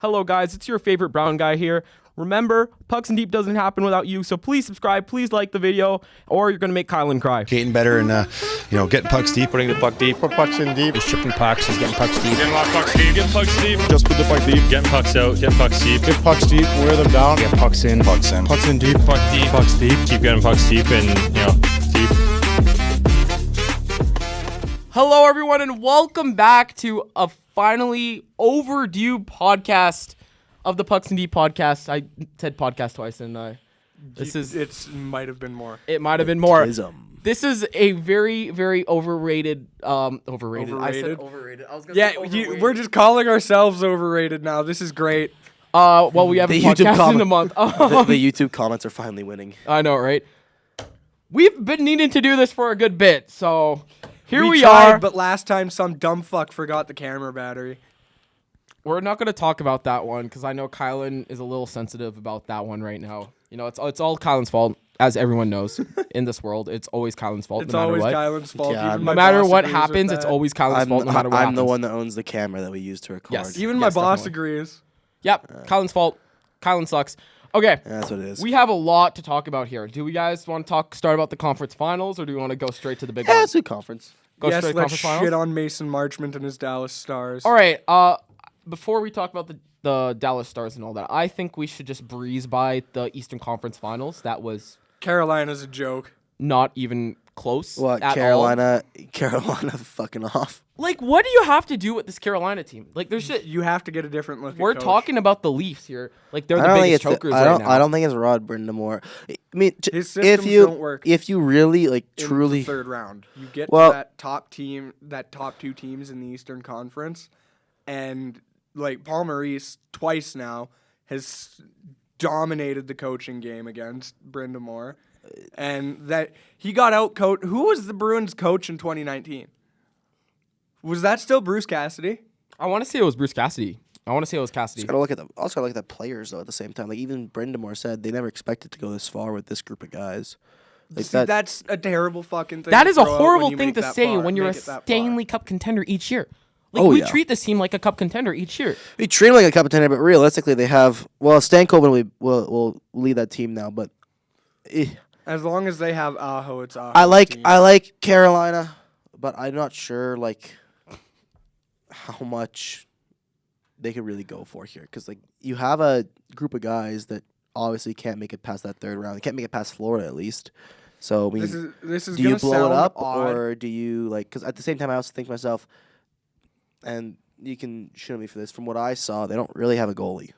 Hello guys, it's your favorite brown guy here. Remember, Pucks and Deep doesn't happen without you, so please subscribe, please like the video, or you're going to make Kylan cry. Getting better and, getting pucks deep. Putting the puck deep. Put pucks in deep. He's tripping pucks. He's getting pucks deep. Getting a lot of pucks deep. Getting pucks deep. Just put the puck deep. Getting pucks out. Getting pucks deep. Get pucks deep. Wear them down. Get pucks in. Pucks in. Pucks in deep. Puck deep. Pucks deep. Keep getting pucks deep and, deep. Hello everyone, and welcome back to a finally overdue podcast of the Pucks and Deep podcast. I said podcast twice, and It might have been more. It might have been more. Tism. This is a very, very overrated. Overrated. I said Overrated? overrated. I was gonna say overrated. We're just calling ourselves overrated now. This is great. Well, we haven't The YouTube podcasted in comment- a month. The YouTube comments are finally winning. I know, right? We've been needing to do this for a good bit, so here we tried, are. but last time some dumb fuck forgot the camera battery. We're not going to talk about that one because I know Kylan is a little sensitive about that one right now. You know, it's all Kylan's fault, as everyone knows in this world. It's always Kylan's fault, It's no matter always what. Kylan's fault. Yeah, Even No my matter boss what agrees with happens, it's that. always Kylan's fault, no matter what I'm happens. the one that owns the camera that we use to record. Yes. Even my Yes, boss definitely. agrees. Yep, Kylan's fault. Kylan sucks. Okay, That's what it is. we have a lot to talk about here. Do we guys want to start about the conference finals, or do we want to go straight to the big yeah, one? it's a conference. Go Yes, straight to let's conference finals? shit on Mason Marchment and his Dallas Stars. All right. Before we talk about the Dallas Stars and all that, I think we should just breeze by the Eastern Conference Finals. That was Carolina's a joke. not even close. What, at all. Carolina fucking off. Like, what do you have to do with this Carolina team? Like, there's shit. You have to get a different look. We're at coach. talking about the Leafs here. Like, they're I the don't think biggest it's chokers I don't, right now. I don't think it's Rod Brindamore. I mean, His if systems you don't work if you really like in truly the third round. You get Well- to that top team, that top two teams in the Eastern Conference, and like Paul Maurice twice now has dominated the coaching game against Brindamore, and that he got out coach. Who was the Bruins coach in 2019? Was that still Bruce Cassidy? I want to say it was Bruce Cassidy. I want to say it was Cassidy. gotta look at the players though at the same time. Like even Brindamore said they never expected to go this far with this group of guys. Like See, that's a terrible fucking thing. That to is a throw out horrible when you thing make to that say far- when you're a make it that far. Stanley Cup contender each year. Like, Oh, we yeah. treat this team like a cup contender each year. we treat them like a cup contender, but realistically they have Stankoven will lead that team now, but As long as they have Aho, it's Aho. I like Carolina, but I'm not sure like how much they could really go for here because like you have a group of guys that obviously can't make it past that third round. They can't make it past Florida at least. So I mean, This is do you gonna blow it sound up odd. or do you like? Because at the same time, I also think to myself, and you can shoot at me for this. From what I saw, they don't really have a goalie.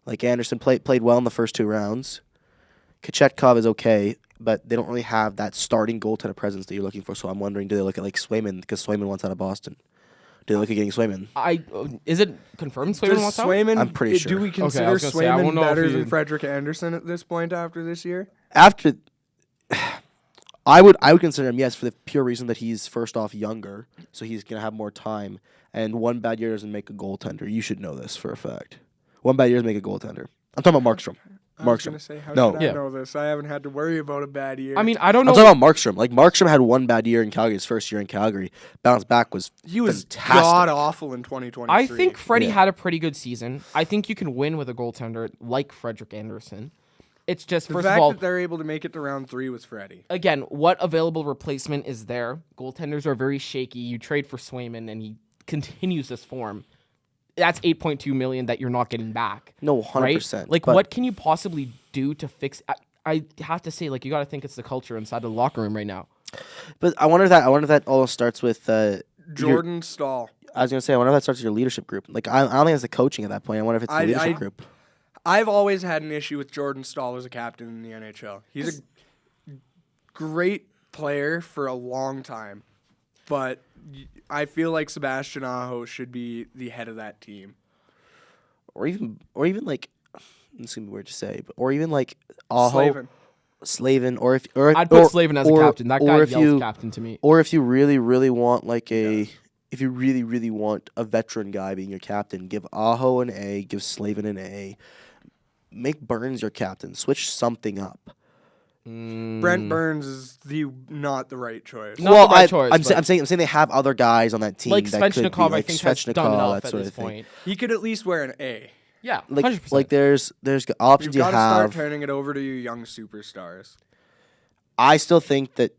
Like Anderson played well in the first two rounds. Kachetkov is okay, but they don't really have that starting goaltender presence that you're looking for. So I'm wondering, do they look at like Swayman because Swayman wants out of Boston? Do they look at getting Swayman? Is it confirmed Swayman Does wants out? Swayman, I'm pretty Do sure. we Okay, I consider was gonna say, I Swayman won't know if better he- than Frederick Anderson at this point after this year? After, I would consider him, yes, for the pure reason that he's first off younger, so he's gonna have more time. And one bad year doesn't make a goaltender. You should know this for a fact. One bad year doesn't make a goaltender. I'm talking about Markstrom. I was gonna Markstrom. say, how No. should I Yeah. know this? I haven't had to worry about a bad year. I mean, I don't I'm know. talking about Markstrom. Like Markstrom had one bad year in Calgary, his first year in Calgary. Bounced back was he was fantastic. god awful in 2023. I think Freddie Yeah. had a pretty good season. I think you can win with a goaltender like Frederick Anderson. It's just, the first fact of all, that they're able to make it to round 3 with Freddie. again, what available replacement is there? Goaltenders are very shaky. You trade for Swayman, and he continues this form. That's $8.2 million that you're not getting back. No, Right? 100%. Like, but what can you possibly do to fix? I have to say, like, you got to think it's the culture inside the locker room right now. But I wonder if that all starts with Jordan Stahl. I was gonna say I wonder if that starts with your leadership group. Like I don't think it's the coaching at that point. I wonder if it's the leadership group. I've always had an issue with Jordan Stahl as a captain in the NHL. He's a great player for a long time, but I feel like Sebastian Aho should be the head of that team. Or even like this is gonna be weird to say, but or even like Aho, Slavin, or I'd put Slavin as a captain. That guy yells captain to me. Or if you really want like if you really want a veteran guy being your captain, give Aho an A, give Slavin an A, make Burns your captain, switch something up. Brent Burns is not the right choice. Not the right choice, I'm but- saying they have other guys on that team Like that could be Svechnikov, I like think, has done enough that at sort this of thing. point. He could at least wear an A. Yeah, Like 100%. like there's options You've you got to start have. turning it over to your young superstars. I still think that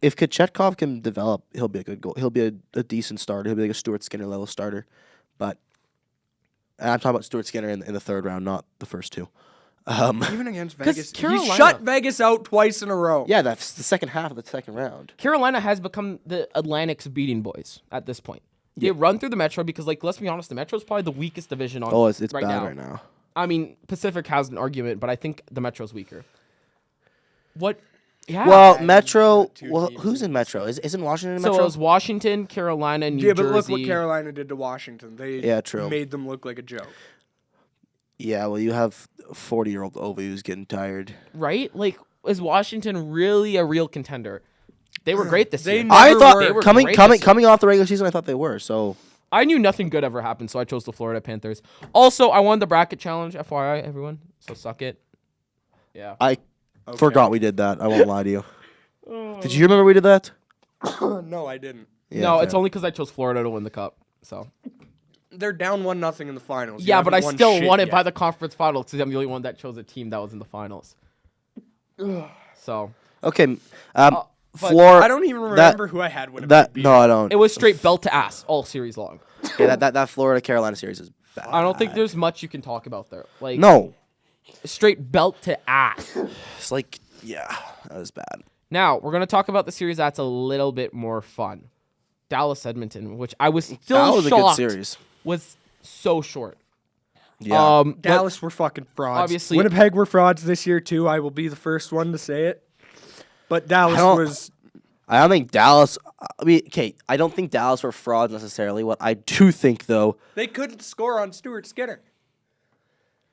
if Kochetkov can develop, he'll be a good goal. He'll be a decent starter. He'll be like a Stuart Skinner level starter. But and I'm talking about Stuart Skinner in the third round, not the first two. Even against Vegas, he Carolina- shut Vegas out twice in a row. Yeah, that's the second half of the second round. Carolina has become the Atlantic's beating boys at this point. They run through the Metro because, like, let's be honest, the Metro is probably the weakest division on. Oh, it's right bad now. right now. I mean, Pacific has an argument, but I think the Metro's weaker. What? Yeah. Well, you Metro. got two Well, teams who's in in Metro? Isn't Washington in so Metro? it was Washington, Carolina, New Yeah, Jersey. but look what Carolina did to Washington. They Yeah, true. made them look like a joke. Yeah, well, you have 40-year-old Ovi who's getting tired. Right? Like, is Washington really a real contender? They were great this They year. never I were. thought They were coming great coming this year. coming off the regular season, I thought they were. So I knew nothing good ever happened, so I chose the Florida Panthers. Also, I won the bracket challenge, FYI, everyone. So suck it. Yeah. I forgot we did that. I won't lie to you. Did you remember we did that? No, I didn't. Yeah, no, fair. it's only because I chose Florida to win the cup. So They're down 1-0 in the finals. You yeah, but I haven't won still shit won it yet. by the conference finals because I'm the only one that chose a team that was in the finals. So Okay. but I don't even remember who I had when it No, I don't. it was straight belt to ass all series long. Yeah, that Florida Carolina series is bad. I don't think there's much you can talk about there. Like No, straight belt to ass. it's like that was bad. Now we're gonna talk about the series that's a little bit more fun. Dallas Edmonton, which I was still That was a good shocked series. was so short. Yeah. But Dallas were fucking frauds. obviously- Winnipeg were frauds this year too. I will be the first one to say it. But Dallas was. I don't think Dallas. I mean, okay, I don't think Dallas were frauds necessarily. What I do think though, They couldn't score on Stuart Skinner.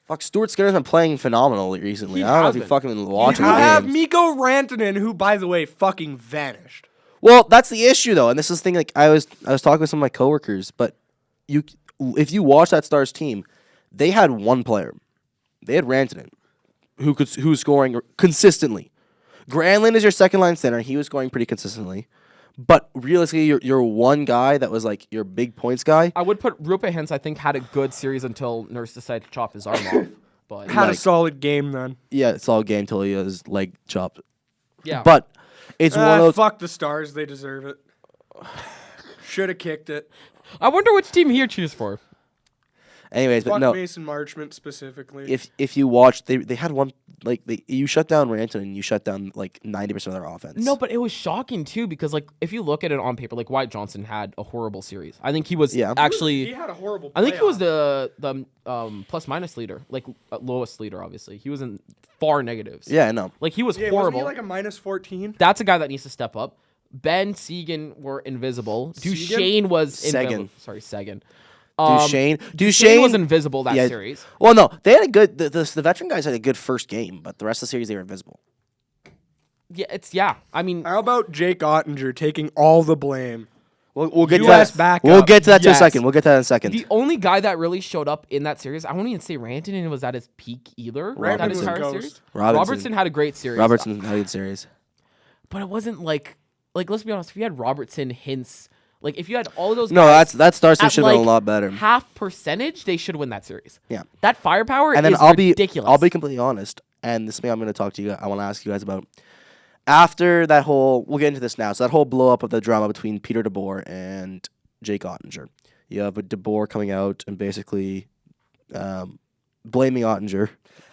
fuck, Stuart Skinner's been playing phenomenally recently. He I don't know has if you been. fucking been watching You the have games. Mikko Rantanen, who, by the way, fucking vanished. Well, that's the issue though, and this is the thing. Like I was talking with some of my coworkers, but if you watch that Stars team, they had one player. They had Rantanen, who's scoring consistently. Granlund is your second line center. He was scoring pretty consistently, but realistically, your one guy that was like your big points guy. I would put Rupe Hintz, I think, had a good series until Nurse decided to chop his arm off. But Had a Like- solid game then. Yeah, it's all game till he has his leg chopped. yeah, But it's one of those. Fuck the Stars. They deserve it. Should have kicked it. I wonder which team he'd choose for. Anyways, but Fuck no. Mason Marchment specifically. If you watch, they had one like you shut down Rantanen and you shut down like 90% of their offense. No, but it was shocking too because like if you look at it on paper, like Wyatt Johnson had a horrible series. I think he was actually. he had a horrible. I think he was playoff. the plus minus leader, like lowest leader. Obviously, he was in far negatives. Yeah, I know. like he was Yeah, horrible. wasn't he like a -14? That's a guy that needs to step up. Ben Segan were invisible. Duchesne was invisible. Sorry, Sagan. Duchesne was invisible that series. Well, no, they had a good. The veteran guys had a good first game, but the rest of the series they were invisible. Yeah. I mean, How about Jake Ottinger taking all the blame? We'll get US to that. backup. We'll get to that in a Yes. second. We'll get to that in a second. the only guy that really showed up in that series, I won't even say Rantanen was at his peak either. That Robertson entire goes. series. Robinson. Robertson had a great series. Robertson had a good series. But it wasn't like let's be honest. If you had Robertson, Hintz, like if you had all of those, No, guys that Stars team at, should have been like, a lot better. half percentage, they should win that series. Yeah. That firepower And then is I'll ridiculous. be completely honest, and this is something I'm going to talk to you. I want to ask you guys about. After that whole, we'll get into this now. So that whole blow up of the drama between Peter DeBoer and Jake Ottinger. You have a DeBoer coming out and basically blaming Ottinger.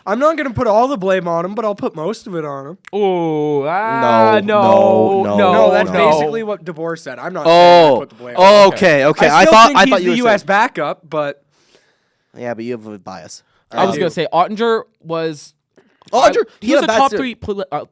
I'm not gonna put all the blame on him, but I'll put most of it on him. Oh, No, no. No, that's no. basically what DeBoer said. I'm not saying I put the blame on him. Okay. I I still thought think I he's thought you the were U.S. saying- backup, but Yeah, but you have a bias. I was do. gonna say Ottinger was. Ottinger, He was a had a top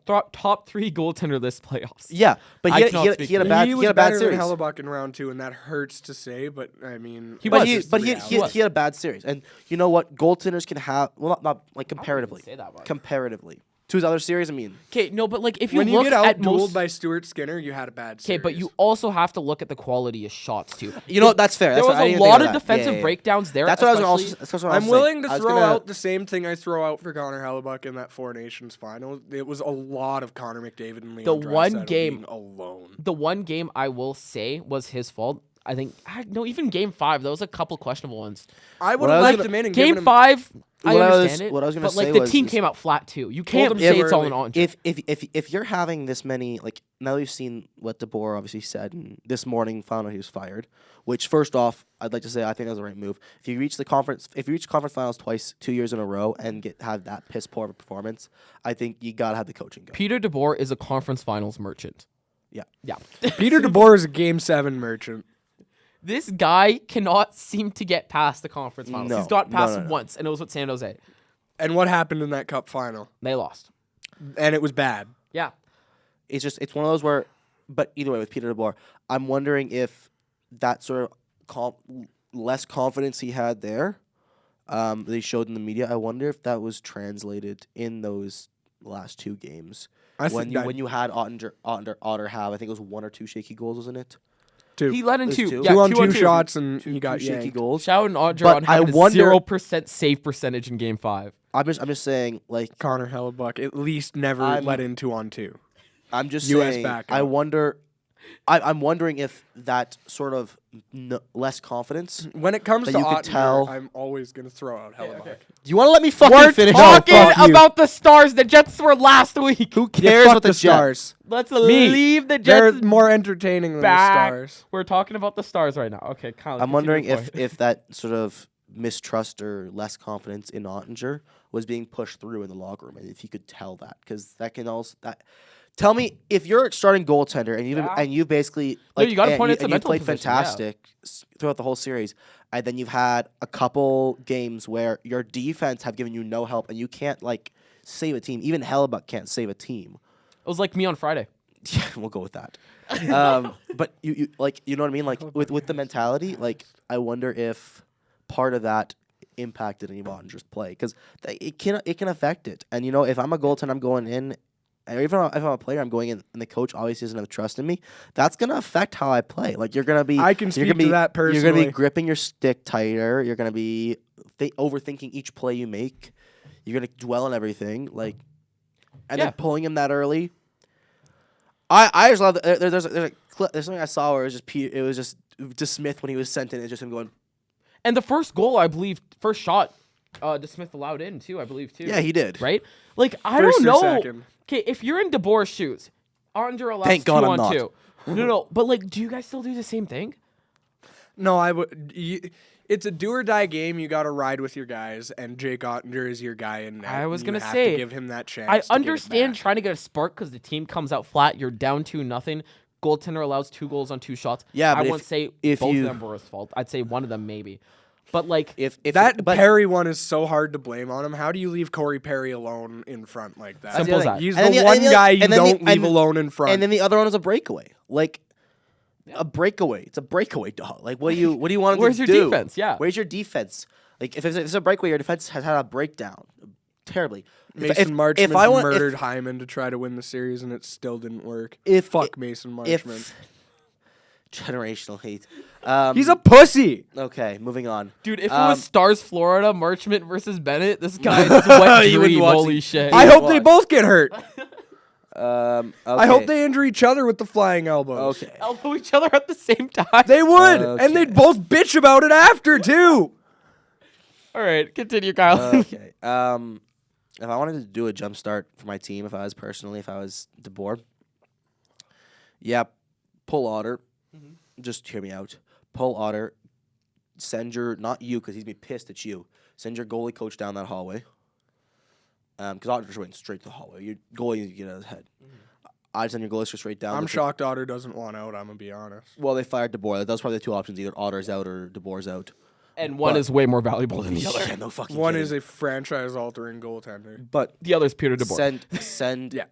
bad top three goaltender this playoffs. Yeah, but I he cannot had speak he had a for bad he he was had a bad better series. than Hellebuck in round 2, and that hurts to say. But I mean, He But was. he That's but just he the he, reality. he had a bad series, and you know what? Goaltenders can have not like comparatively. say that much. Comparatively, To his other series, I mean. Okay, no, but like if you When you look get at out-dueled most, by Stuart Skinner, you had a bad series. okay, but you also have to look at the quality of shots too. You know, that's fair. There That's was fair. I a didn't even lot think of that. defensive Yeah. breakdowns there. That's what I was especially- also. That's what I was I'm saying. willing to I was throw gonna- out the same thing I throw out for Connor Hellebuck in that Four Nations final. It was a lot of Connor McDavid and Leon The one Draisaitl game- being alone. The one game I will say was his fault. I think no, even game 5, there was a couple questionable ones. I would What I have was left gonna- him in and Game given him 5, I What I was- understand it. what I was gonna but like say the was- team came out flat too. You can't him say too it's all early. an Ottinger. If you're having this many, like, now we've seen what DeBoer obviously said, and this morning found out he was fired. Which, first off, I'd like to say I think that was the right move. If you reach conference finals twice, 2 years in a row, and have that piss poor of a performance, I think you gotta have the coaching go. Peter DeBoer is a conference finals merchant. Yeah. Yeah. Peter DeBoer is a Game 7 merchant. This guy cannot seem to get past the conference finals. No, He's got past no. once, and it was with San Jose. And what happened in that Cup final? They lost. And it was bad. Yeah. It's one of those where, but either way with Peter DeBoer, I'm wondering if that sort of less confidence he had there, they showed in the media. I wonder if that was translated in those last 2 games when you had Otter have, I think it was 1 or 2 shaky goals, wasn't it? Two. He let in There's 2. two? Yeah, 2 on 2 2 shots and he Two got shaky yanked. goals. Shout out Audra But on I having a wonder- 0% save percentage in game 5. I'm just saying, like, Connor Hellebuck at least never let in 2 on 2. I'm just US saying. backup. I wonder. I'm wondering if that sort of less confidence. When it comes That to you could Ottinger, tell- I'm always going to throw out Hellebuck. Do you want to let me fucking We're finish? talking fuck you. about the Stars. The Jets were last week. Who Yeah, cares fuck about the Stars. Let's Me. leave the They're Jets more entertaining than back. the Stars. We're talking about the Stars right now. Okay, Kylan, I'm wondering continue your if that sort of mistrust or less confidence in Ottinger was being pushed through in the locker room, and if you could tell that, because that can also that. Tell me if you're starting goaltender and you basically No, you gotta point and it to you mental played position, yeah. fantastic throughout the whole series, and then you've had a couple games where your defense have given you no help, and you can't like save a team. Even Hellebuck can't save a team. It was like me on Friday. Yeah, we'll go with that. But you like you know what I mean? Like with the mentality, like I wonder if part of that impacted any of Ottinger's play because it can affect it. And you know, if I'm a goaltender, I'm going in. Or even if I'm a player, I'm going in, and the coach obviously doesn't have trust in me. That's gonna affect how I play. Like you're gonna be. I can you're speak gonna be, to that You're gonna personally. be gripping your stick tighter. You're gonna be overthinking each play you make. You're gonna dwell on everything. Like, and then pulling him that early. I just love. There's a clip. There's something I saw where it was just it was just DeSmith when he was sent in. It's just him going. And the first goal, I believe, first shot, DeSmith allowed in too. I believe too. Yeah, he did. Right? Like I First don't or know. second. Okay, if you're in DeBoer's shoes, Ottinger allows Thank 2 God I'm on not. 2. No. But like, do you guys still do the same thing? No, I would. It's a do or die game. You got to ride with your guys, and Jake Ottinger is your guy in net. I was and gonna you have say, to give him that chance. I to get it understand back. trying to get a spark because the team comes out flat. You're down 2-0. Goaltender allows 2 goals on 2 shots. Yeah, I but wouldn't say if both you- of them were his fault. I'd say one of them maybe. But like, If That but, Perry one is so hard to blame on him. How do you leave Corey Perry alone in front like that? Simple as that. He's And the then one the- guy you and then the- don't leave and- alone in front. and then the other one was a breakaway. Like a breakaway. It's a breakaway, dog. Like what do you want him Where's to your do? defense? Yeah. Where's your defense? Like if it's a breakaway, your defense has had a breakdown terribly. Mason Marchman if I want murdered Hyman to try to win the series, and it still didn't work. Fuck Mason Marchman. if generational hate. He's a pussy. Okay, moving on. Dude, if it was Stars Florida, Marchment versus Bennett, this guy's wet You wouldn't dream. watch Holy it. shit. I He's hope they watched. both get hurt. Okay. I hope they injure each other with the flying elbows. Okay. elbow each other at the same time. They would, Okay. and they'd both bitch about it after too. All right, continue, Kyle. Okay. If I wanted to do a jump start for my team, if I was DeBoer, pull Otter. Just hear me out. Pull Otter. Send your, not you, because he's gonna be pissed at you. Send your goalie coach down that hallway. Because Otter just went straight to the hallway. Your goalie needs to get out of his head. I'd send your goalie straight down. I'm shocked Otter doesn't want out. I'm gonna be honest. Well, they fired DeBoer. That was probably the 2 options: either Otter's out or DeBoer's out. And one is way more valuable than the other. Yeah, no fucking One kidding. is a franchise-altering goaltender. But The other's Peter DeBoer. send. Yeah.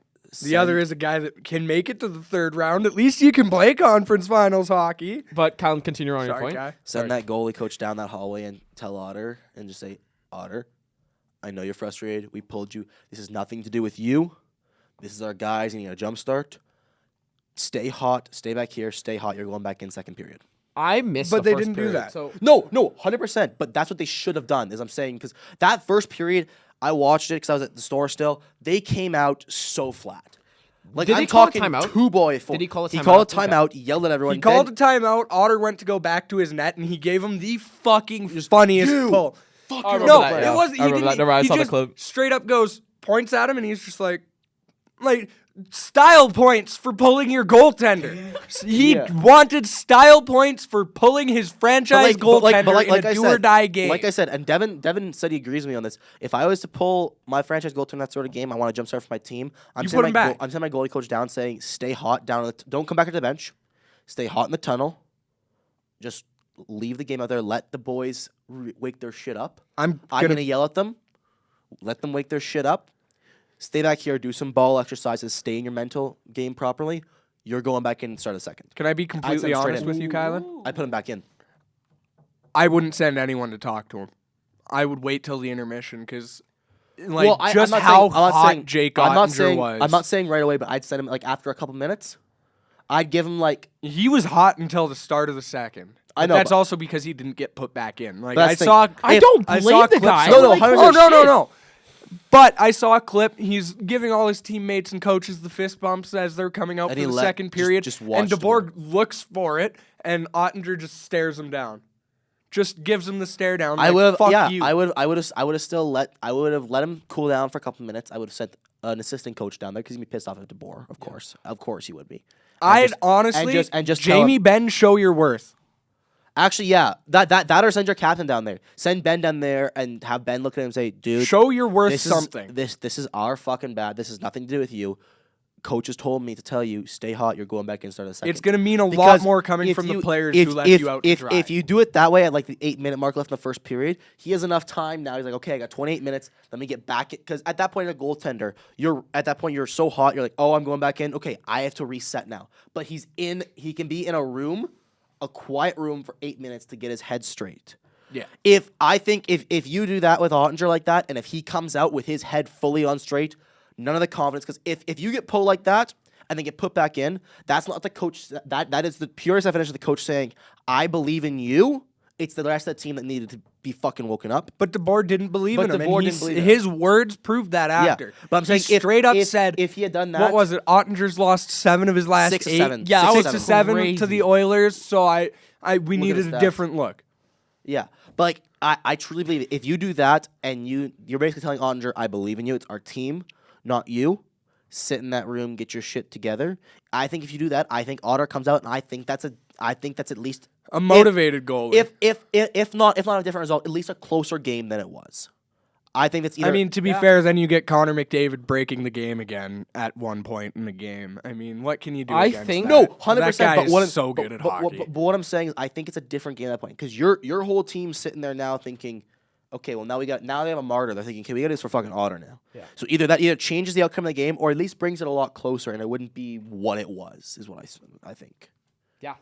The other is a guy that can make it to the 3rd round. At least you can play conference finals hockey. But Kyle, continue on your Sorry, point. guy. Send that goalie coach down that hallway and tell Otter and just say, Otter, I know you're frustrated. We pulled you. This has nothing to do with you. This is our guys. You need a jump start. Stay hot. Stay back here. Stay hot. You're going back in second period. I missed But the they first didn't do period, that. So No, 100%. But that's what they should have done, is I'm saying, because that first period, I watched it because I was at the store still. They came out so flat. Like, Did I'm he call a talking timeout? two-boy full. Did he call a He timeout? called a Okay. timeout, yelled at everyone. He called a then, timeout. Otter went to go back to his net, and he gave him the fucking funniest pull. I remember No, that, yeah. it wasn't. I He remember didn't. that. Never mind, I he saw the just clip. straight up goes, points at him, and he's just like style points for pulling your goaltender. He wanted style points for pulling his franchise goaltender in a do or die game. Like I said, and Devin said he agrees with me on this. If I was to pull my franchise goaltender in that sort of game, I want to jumpstart for my team. I'm You sending put him back. I'm sending my goalie coach down, saying, "Stay hot down. Don't come back to the bench. Stay hot in the tunnel. Just leave the game out there. Let the boys wake their shit up. I'm gonna yell at them. Let them wake their shit up. Stay back here. Do some ball exercises. Stay in your mental game properly. You're going back in and start a second." Can I be completely straight honest in. with you, Kylan? I put him back in. I wouldn't send anyone to talk to him. I would wait till the intermission because, like, Well, I'm just not how saying- I'm not hot saying- Jake I'm not Ottinger saying was. I'm not saying right away, but I'd send him like after a couple minutes. I'd give him like He was hot until the start of the second. I But know, that's but- also because he didn't get put back in. Like, But I that's the saw. thing. I don't I blame saw the clips guy. of- No, no, Like, 100%. Oh, shit. no. But I saw a clip. He's giving all his teammates and coaches the fist bumps as they're coming out And for he the let- second period. just watch and DeBoer looks for it, and Ottinger just stares him down. Just gives him the stare down. I like, would have, fuck yeah, you. I would have still let him cool down for a couple minutes. I would have sent an assistant coach down there because he'd be pissed off at DeBoer. Of course he would be. I'd just- honestly, and just tell Jamie him- Ben, show your worth. Actually, yeah, that or send your captain down there. Send Ben down there and have Ben look at him and say, "Dude, Show your worth this something. Is, this is our fucking bad. This has nothing to do with you. Coach has told me to tell you, stay hot. You're going back and start a second. It's going to mean a lot Because more coming if from the you- players if- who left if- you out to if, dry. If you do it that way at like the 8-minute mark left in the first period, he has enough time now. He's like, okay, I got 28 minutes. Let me get back. Because at that point, as a goaltender, you're so hot. You're like, oh, I'm going back in. Okay, I have to reset now. But he can be in a quiet room for 8 minutes to get his head straight. yeah. If you do that with Ottinger like that, and if he comes out with his head fully on straight, none of the confidence. Because if you get pulled like that and then get put back in, that's not the coach. That is the purest definition of the coach saying, "I believe in you." It's the rest of the team that needed to be fucking woken up. But DeBoer didn't believe But in him. DeBoer And didn't believe in him. his words proved that after. but I'm saying he straight up said, if he had done that, what was it? Ottinger's lost 7 of his last 6 to 8. 7. Yeah, 6 to 6 to 7. 7 to the Oilers. So we his needed a stats. different look. Yeah, but like I truly believe it. If you do that and you're basically telling Ottinger, "I believe in you. It's our team, not you. Sit in that room, get your shit together." I think if you do that, I think Otter comes out, and I think that's at least A motivated goalie. if not a different result, at least a closer game than it was. I think that's either. I mean, to be fair, then you get Connor McDavid breaking the game again at one point in the game. I mean, what can you do? I against think- that? no, 100%. That guy But what is so good at hockey. But what I'm saying is, I think it's a different game at that point because your whole team's sitting there now thinking, okay, well now they have a martyr. They're thinking, okay, we got this for fucking Otter now. Yeah. So either changes the outcome of the game or at least brings it a lot closer, and it wouldn't be what it was. Is what I think. Yeah.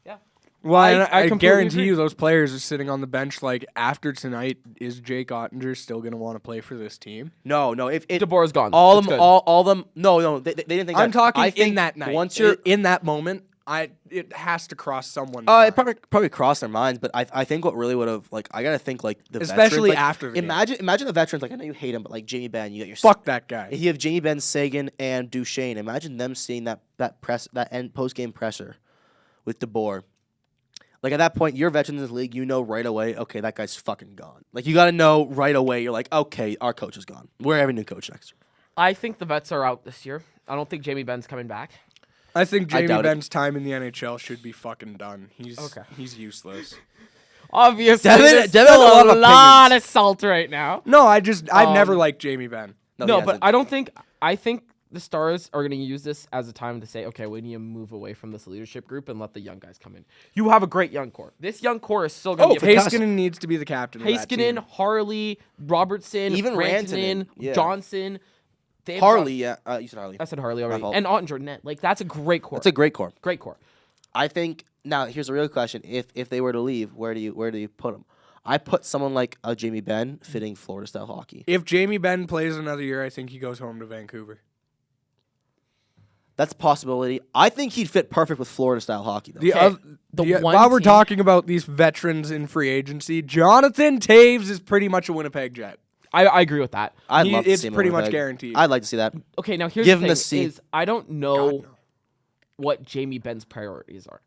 Yeah. Well, I I completely guarantee agree. you those players are sitting on the bench like, after tonight, is Jake Ottinger still going to want to play for this team? No. If DeBoer's gone. all It's of them, good. all of them. No. They didn't think. I'm that. talking I think in that night. Once you're in that moment, it has to cross someone's It mind. probably crossed their minds, but I think what really would have I gotta think the Especially veterans, after the game. imagine the veterans I know you hate him, but Jamie Benn, you got your Fuck that guy. You have Jamie Benn, Sagan, and Duchesne. Imagine them seeing that end post game pressure with DeBoer. At that point, you're veterans in this league. You know right away. Okay, that guy's fucking gone. You gotta know right away. You're like, okay, our coach is gone. We're having a new coach next year. I think the vets are out this year. I don't think Jamie Benn's coming back. I think I Jamie doubt it. Benn's time in the NHL should be fucking done. He's useless. Obviously, Devin- there's Devin still has a lot a of lot opinions. of salt right now. No, I've never liked Jamie Benn. No, he but hasn't. I think the Stars are going to use this as a time to say, okay, we need to move away from this leadership group and let the young guys come in. You have a great young core. This young core is still going to be Heiskanen needs to be the captain of that team. Heiskanen, Harley, Robertson, Even Rantanen, Rantanen, yeah. Johnson. They've Harley, got- you said Harley. I said Harley already. fault. And Ottinger, net. That's a great core. That's a great core. great core. I think now here's a real question: if they were to leave, where do you put them? I put someone like a Jamie Benn fitting Florida style hockey. If Jamie Benn plays another year, I think he goes home to Vancouver. That's a possibility. I think he'd fit perfect with Florida style hockey though. While we're talking about these veterans in free agency, Jonathan Taves is pretty much a Winnipeg Jet. I agree with that. I'd love to It's see him in pretty much Winnipeg. guaranteed. I'd like to see that. Okay, now here's Give the him thing: the C. is I don't know God, no. what Jamie Benn's priorities are.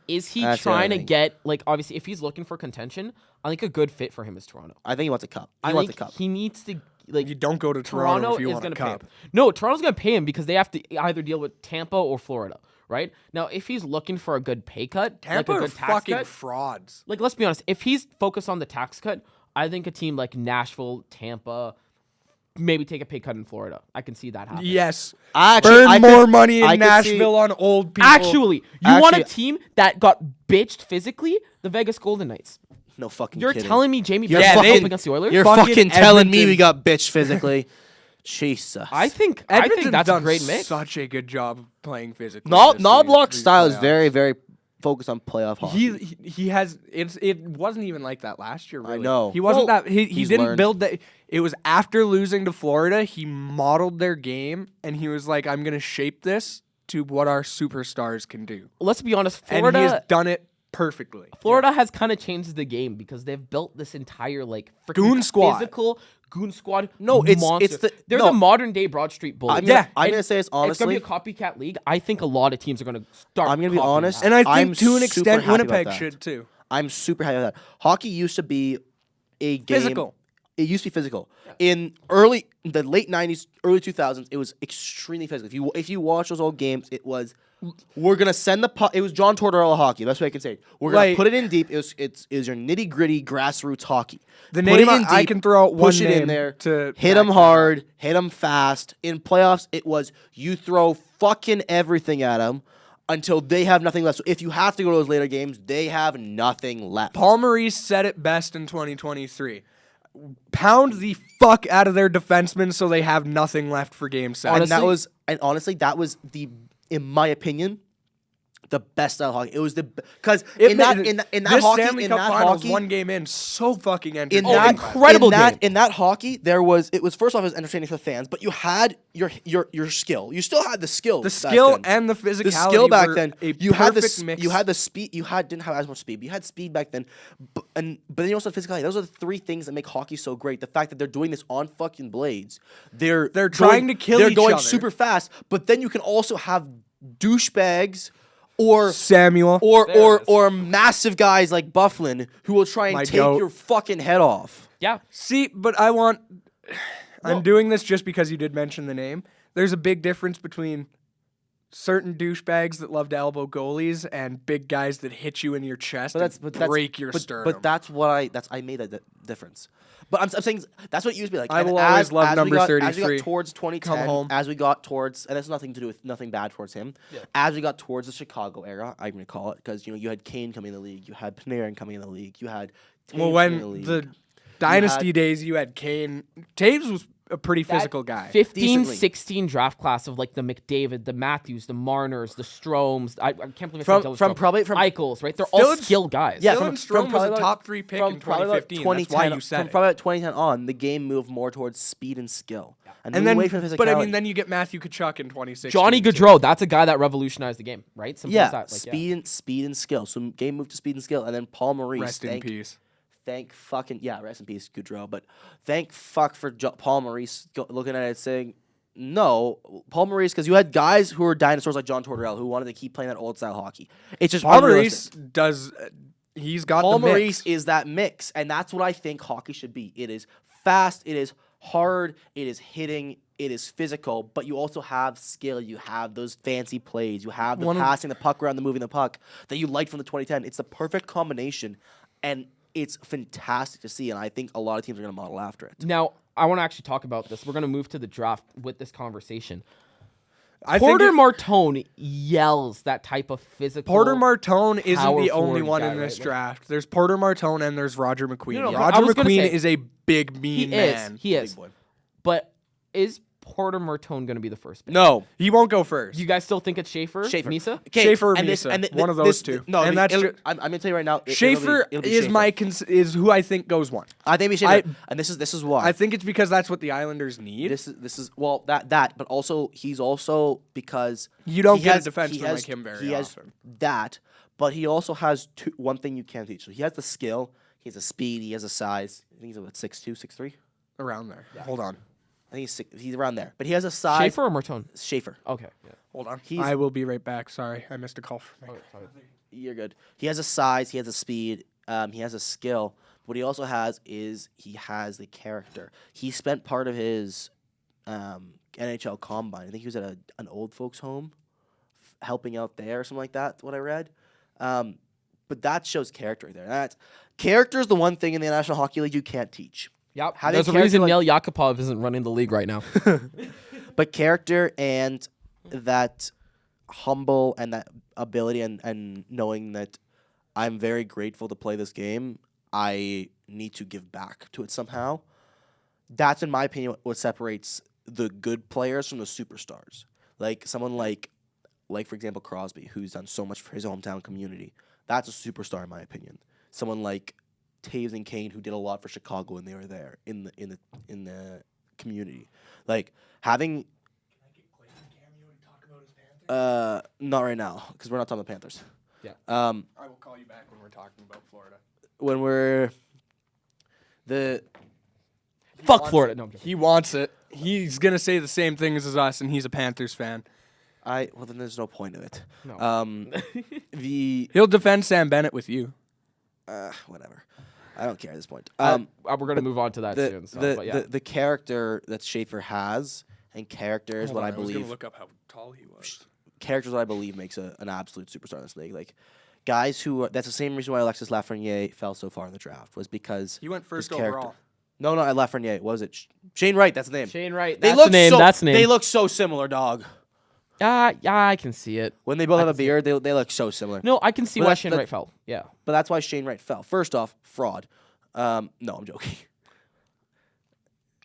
Is he That's the other trying to thing. get obviously if he's looking for contention? I think a good fit for him is Toronto. I think he wants a cup. He I wants think a cup. he needs to You don't go to Toronto if you is want going a to pay him. cup. No, Toronto's going to pay him because they have to either deal with Tampa or Florida, right? Now, if he's looking for a good pay cut, Tampa like a are good tax fucking cut, frauds. like let's be honest, if he's focused on the tax cut, I think a team like Nashville, Tampa, maybe take a pay cut in Florida. I can see that happen. Yes. Actually, I Burn could- more money I in could see- Nashville on old people. Actually, you want a Actually- team that got bitched physically? The Vegas Golden Knights. No fucking You're kidding. telling me Jamie You're Benn fucking- up against the Oilers? You're fucking fucking telling me Edmonton. we got bitched physically. Jesus. I think Edmonton's that's a done great mix. such a good job of playing physically. Knobloch's style is very, very focused on playoff hockey. He has it wasn't even like that last year. Really. know. He wasn't Well, that he he's didn't learned. build that. It was after losing to Florida. He modeled their game and he was like, "I'm gonna shape this to what our superstars can do." Let's be honest, And he has Florida done it perfectly. Florida has kind of changed the game because they've built this entire like freaking Goon squad. physical goon squad. No, it's monster. the- They're no. the modern day Broad Street Bullies. I'm gonna- Yeah, I'm And gonna say this It's gonna honestly. be a copycat league. I think a lot of teams are gonna start. I'm gonna be copying honest. that. And I think I'm to an super extent, happy about Winnipeg that. should too. I'm super happy with that. Hockey used to be a game. Physical. It used to be physical. In the late '90s, early 2000s, it was extremely physical. If you watch those old games, it was we're gonna send the puck. It was John Tortorella hockey. That's what I can say. We're gonna Like- put it in deep. It's your nitty gritty grassroots hockey. The Put name it in I deep, can throw out one push it in name there, to hit back them that hard, hit them fast. In playoffs, it was you throw fucking everything at them until they have nothing left. So if you have to go to those later games, they have nothing left. Paul Maurice said it best in 2023. Pound the fuck out of their defensemen so they have nothing left for game 7. And honestly, that was in my opinion, the best style of hockey. It was because in that this hockey, Stanley in Cup that Finals, hockey, one game in, so fucking in entertaining. that incredible game. in that hockey, it was first off, it was entertaining for the fans, but you had your skill. You still had the skill. The back skill then. and the physicality. The skill back were then, a you had the perfect mix. you had the speed. Didn't have as much speed. But you had speed back then, but then you also had physicality. Those are the three things that make hockey so great. The fact that they're doing this on fucking blades. They're trying to kill They're each going other. super fast, but then you can also have douchebags or Samuel. or massive guys like Bufflin who will try and My take goat. your fucking head off. Yeah. See, but I'm doing this just because you did mention the name. There's a big difference between certain douchebags that love to elbow goalies and big guys that hit you in your chest and break your sternum. But that's what I made that difference. But I'm saying that's what it used to be like. I And will always love we number got- As we 33. got towards 2010, Come home. as we got towards, and that's nothing to do with nothing bad towards him. As we got towards the Chicago era, I'm gonna call it because you had Kane coming in the league, you had Panarin coming in the league, you had Taves well, coming in when league. the dynasty days, you had Kane. Taves was a pretty physical guy. 15, Decently. 16 draft class of like the McDavid, the Matthews, the Marners, the Stromes. I can't believe I From- said Dylan from Strome. probably- from- Eichels, right? They're all Dylan- skilled guys. Yeah, Dylan from Strome was probably a about- top 3 pick in probably about 2015. That's why you said from it. probably about 2010 on, the game moved more towards speed and skill, And moved then, away from physicality. but I mean, then you get Matthew Tkachuk in 2016. Johnny Gaudreau, that's a guy that revolutionized the game, right? Simple as yeah, that. Like, yeah. speed and skill. So game moved to speed and skill, and then Paul Maurice. Rest in peace. Thank fucking rest in peace, Gaudreau. But thank fuck for Paul Maurice looking at it saying, no, Paul Maurice, because you had guys who were dinosaurs like John Tortorella who wanted to keep playing that old style hockey. It's just Paul unrealistic. Maurice does. He's got Paul the mix. Maurice is that mix, and that's what I think hockey should be. It is fast, it is hard, it is hitting, it is physical, but you also have skill. You have those fancy plays. You have the passing the puck around, the moving the puck that you liked from the 2010. It's the perfect combination, and it's fantastic to see, and I think a lot of teams are going to model after it. Now, I want to actually talk about this. We're going to move to the draft with this conversation. I think Porter Martone yells that type of physical. Porter Martone isn't power the only forward one guy, in this right? draft. There's Porter Martone and there's Roger McQueen. No, but I Roger was gonna McQueen say- is a big, mean man. He is. Big boy. But is Porter Martone going to be the first pick? No. He won't go first. You guys still think it's Schaefer? Schaefer. Misa? Okay, Schaefer or and this- Misa, and one of those two. No, And that's I'm going to tell you right now. Schaefer it'll be is Schaefer. is who I think goes one. I think it'll be Schaefer. And this is why. I think it's because that's what the Islanders need. This is well that, but also he's also because You don't he get has- a defenseman he has- like him very he has often. that, but he also has one thing you can't teach. So he has the skill, he has the speed, he has the size. I think he's about 6'2", 6'3". Around there. Hold on. I think he's around there, but he has a size. Schaefer or Martone? Schaefer. Okay. Yeah. Hold on. He's- I will be right back. Sorry, I missed a call from Mike. You're good. He has a size, he has a speed, he has a skill. What he also has is he has the character. He spent part of his NHL combine. I think he was at an old folks home, helping out there or something like that. What I read, but that shows character right there. Character is the one thing in the National Hockey League you can't teach. Yep. Having There's a character reason like- Neil Yakupov isn't running the league right now. But character and that humble and that ability and knowing that I'm very grateful to play this game, I need to give back to it somehow. That's, in my opinion, what separates the good players from the superstars. Like someone like for example, Crosby, who's done so much for his hometown community. That's a superstar, in my opinion. Someone like Taves and Kane, who did a lot for Chicago when they were there in the community. Like having. Not right now, because we're not talking about Panthers. Yeah. I will call you back when we're talking about Florida. When we're the Fuck Florida. No, I'm joking. He wants it. He's gonna say the same things as us, and he's a Panthers fan. well then there's no point of it. No. The He'll defend Sam Bennett with you. whatever. I don't care at this point. We're going to move on to that the soon. So, the, but yeah. the character that Schaefer has and character is Hold what on, I was believe. gonna look up how tall he was. Character is what I believe makes an absolute superstar in this league. Like guys who that's the same reason why Alexis Lafreniere fell so far in the draft was because He went first his character. overall. No, not Lafreniere. What was it? Shane Wright. That's the name. Shane Wright. They That's look the name. So, That's the name. They look so similar, dog. Yeah, I can see it. When they both have a beard, they look so similar. No, I can see But why that's- Shane that- Wright fell. Yeah. But that's why Shane Wright fell. First off, fraud. No, I'm joking.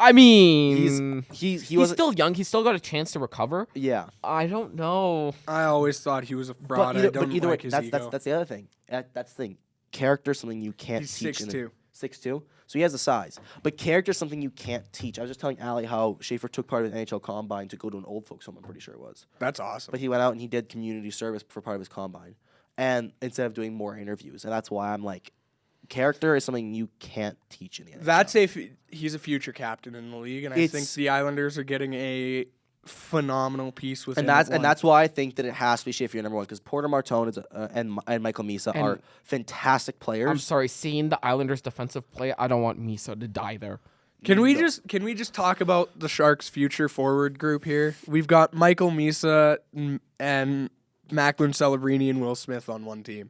I mean, He's he's still young. He's still got a chance to recover. yeah. I don't know. I always thought he was a fraud. I don't either like way, his that's ego. that's the other thing. That's the thing. Character is something you can't He's teach. 6'2". 6'2". So he has the size. But character is something you can't teach. I was just telling Ali how Schaefer took part of his NHL combine to go to an old folks home, I'm pretty sure it was. That's awesome. But he went out and he did community service for part of his combine. And instead of doing more interviews. And that's why I'm like, character is something you can't teach in the NHL. That's he's a future captain in the league, and I think the Islanders are getting a phenomenal piece with him. And that's why I think that it has to be Schaefer number one, because Porter Martone is and Michael Misa And are fantastic players. I'm sorry. Seeing the Islanders' defensive play, I don't want Misa to die there. Can we just talk about the Sharks' future forward group here? We've got Michael Misa and Macklin Celebrini and Will Smith on one team.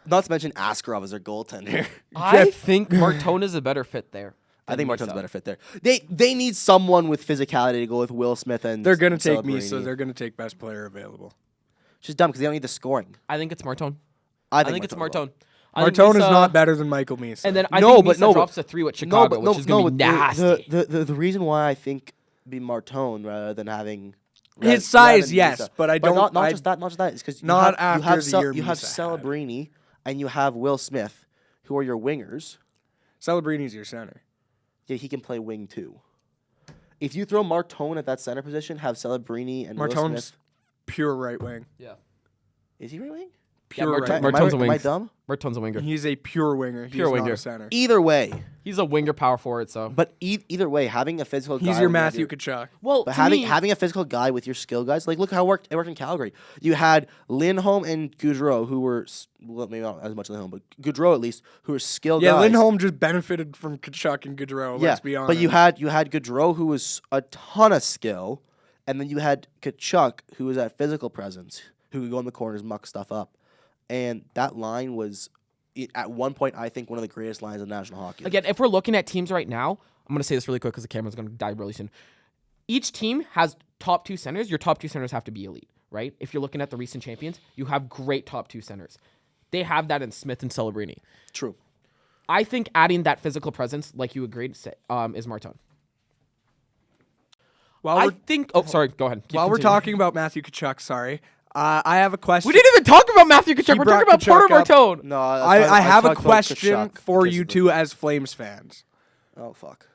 Not to mention Askarov as their goaltender. I think Martone is a better fit there. I think than Martone's Misa. a better fit there. They need someone with physicality to go with Will Smith and They're gonna take Celebrini. Misa. They're gonna take best player available. Which is dumb because they don't need the scoring. I think it's Martone. I I think it's Martone will. Martone. I think Martone is Misa- not better than Michael Misa. And then I No, think but Misa no, drops but- a 3 with Chicago, which is going to be nasty. The reason why I think be Martone rather than having His size, yes, but I don't- Not just that. It's because Not you after have the year you have Misa had. Celebrini and you have Will Smith, who are your wingers. Celebrini's your center. Yeah, he can play wing too. If you throw Martone at that center position, have Celebrini and Will Martone's Smith. pure right wing. Yeah. Is he right wing? Pure Martone- right. Martone's a am I wing. dumb? Martone's a winger. He's a pure winger. He's Pure not winger. a center. Either way, He's a winger power forward, so. but either way, having a physical guy. He's your with Matthew Tkachuk. Well, But to having me- having a physical guy with your skill guys, like look how it worked in Calgary. You had Lindholm and Goudreau, who were well, maybe not as much Lindholm, but Goudreau at least, who were skilled Yeah, guys. Lindholm just benefited from Tkachuk and Gaudreau. Yeah, Let's be honest. but you had Goudreau, who was a ton of skill, and then you had Tkachuk, who was that physical presence, who could go in the corners, muck stuff up, and that line was at one point I think one of the greatest lines in National Hockey. Again, if we're looking at teams right now, I'm going to say this really quick because the camera's going to die really soon. Each team has top 2 centers. Your top 2 centers have to be elite, right? If you're looking at the recent champions, you have great top 2 centers. They have that in Smith and Celebrini. True. I think adding that physical presence, like you agreed, is Martone. I think. Oh, sorry. Go ahead. While we're Continue. talking about Matthew Tkachuk, sorry, I have a question. We didn't even talk about Matthew Tkachuk. We're brought talking about Porter Tkachuk up. Martone. No, I have a talked about question Tkachuk for because you of the- two as Flames fans. Oh fuck.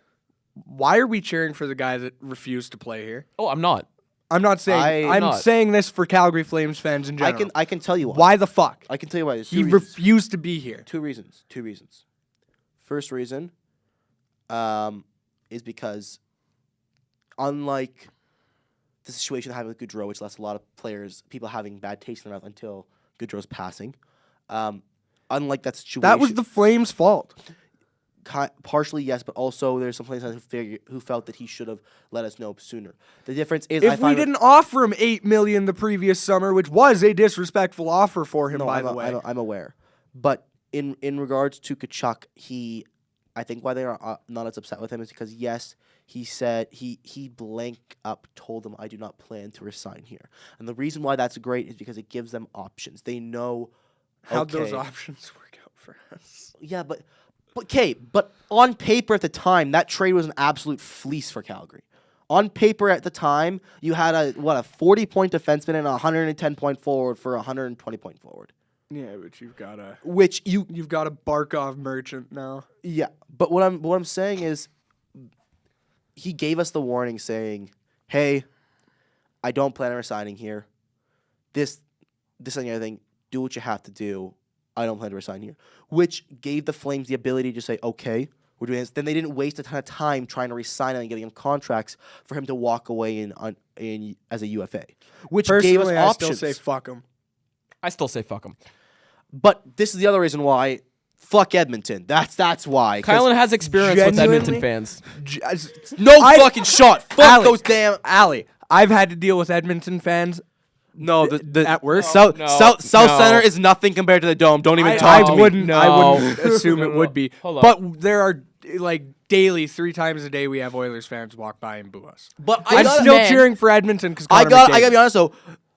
Why are we cheering for the guy that refused to play here? Oh, I'm not. I'm not saying. I'm not. saying this for Calgary Flames fans in general. I can tell you why. Why the fuck? I can tell you why. There's two He reasons. refused to be here. Two reasons. First reason, is because, unlike the situation that happened with Gaudreau, which left a lot of people having bad taste in their mouth until Gaudreau's passing. Unlike that situation, That was the Flames' fault. Partially yes, but also there's some players who felt that he should have let us know sooner. The difference is, If we didn't offer him $8 million the previous summer, which was a disrespectful offer for him, by the way. I'm aware. But in regards to Tkachuk, I think why they are not as upset with him is because yes, he said he blank up told them I do not plan to resign here, and the reason why that's great is because it gives them options. They know How'd those okay, options work out for us? yeah, but on paper at the time, that trade was an absolute fleece for Calgary. On paper at the time, you had a 40-point defenseman and a 110-point forward for a 120-point forward. Yeah, but you've got a Barkov merchant now. Yeah, but what I'm saying is, he gave us the warning saying, "Hey, I don't plan on resigning here. This and the other thing. Do what you have to do. I don't plan to resign here," which gave the Flames the ability to say, "Okay, we're doing this." Then they didn't waste a ton of time trying to resign him and getting him contracts for him to walk away in as a UFA, which gave us Personally, options. I still say fuck him. I still say fuck him. But this is the other reason why. Fuck Edmonton. That's why. 'Cause Kylan has experience with genuinely- Edmonton fans. no fucking shot. Fuck those damn. Allie, I've had to deal with Edmonton fans. No, the at worst. South No, South no. Center is nothing compared to the Dome. Don't even I talk to me. wouldn't No. assume it would be. Hold on. But there are like daily, 3 times a day, we have Oilers fans walk by and boo us. But I'm still cheering for Edmonton because I gotta be honest though.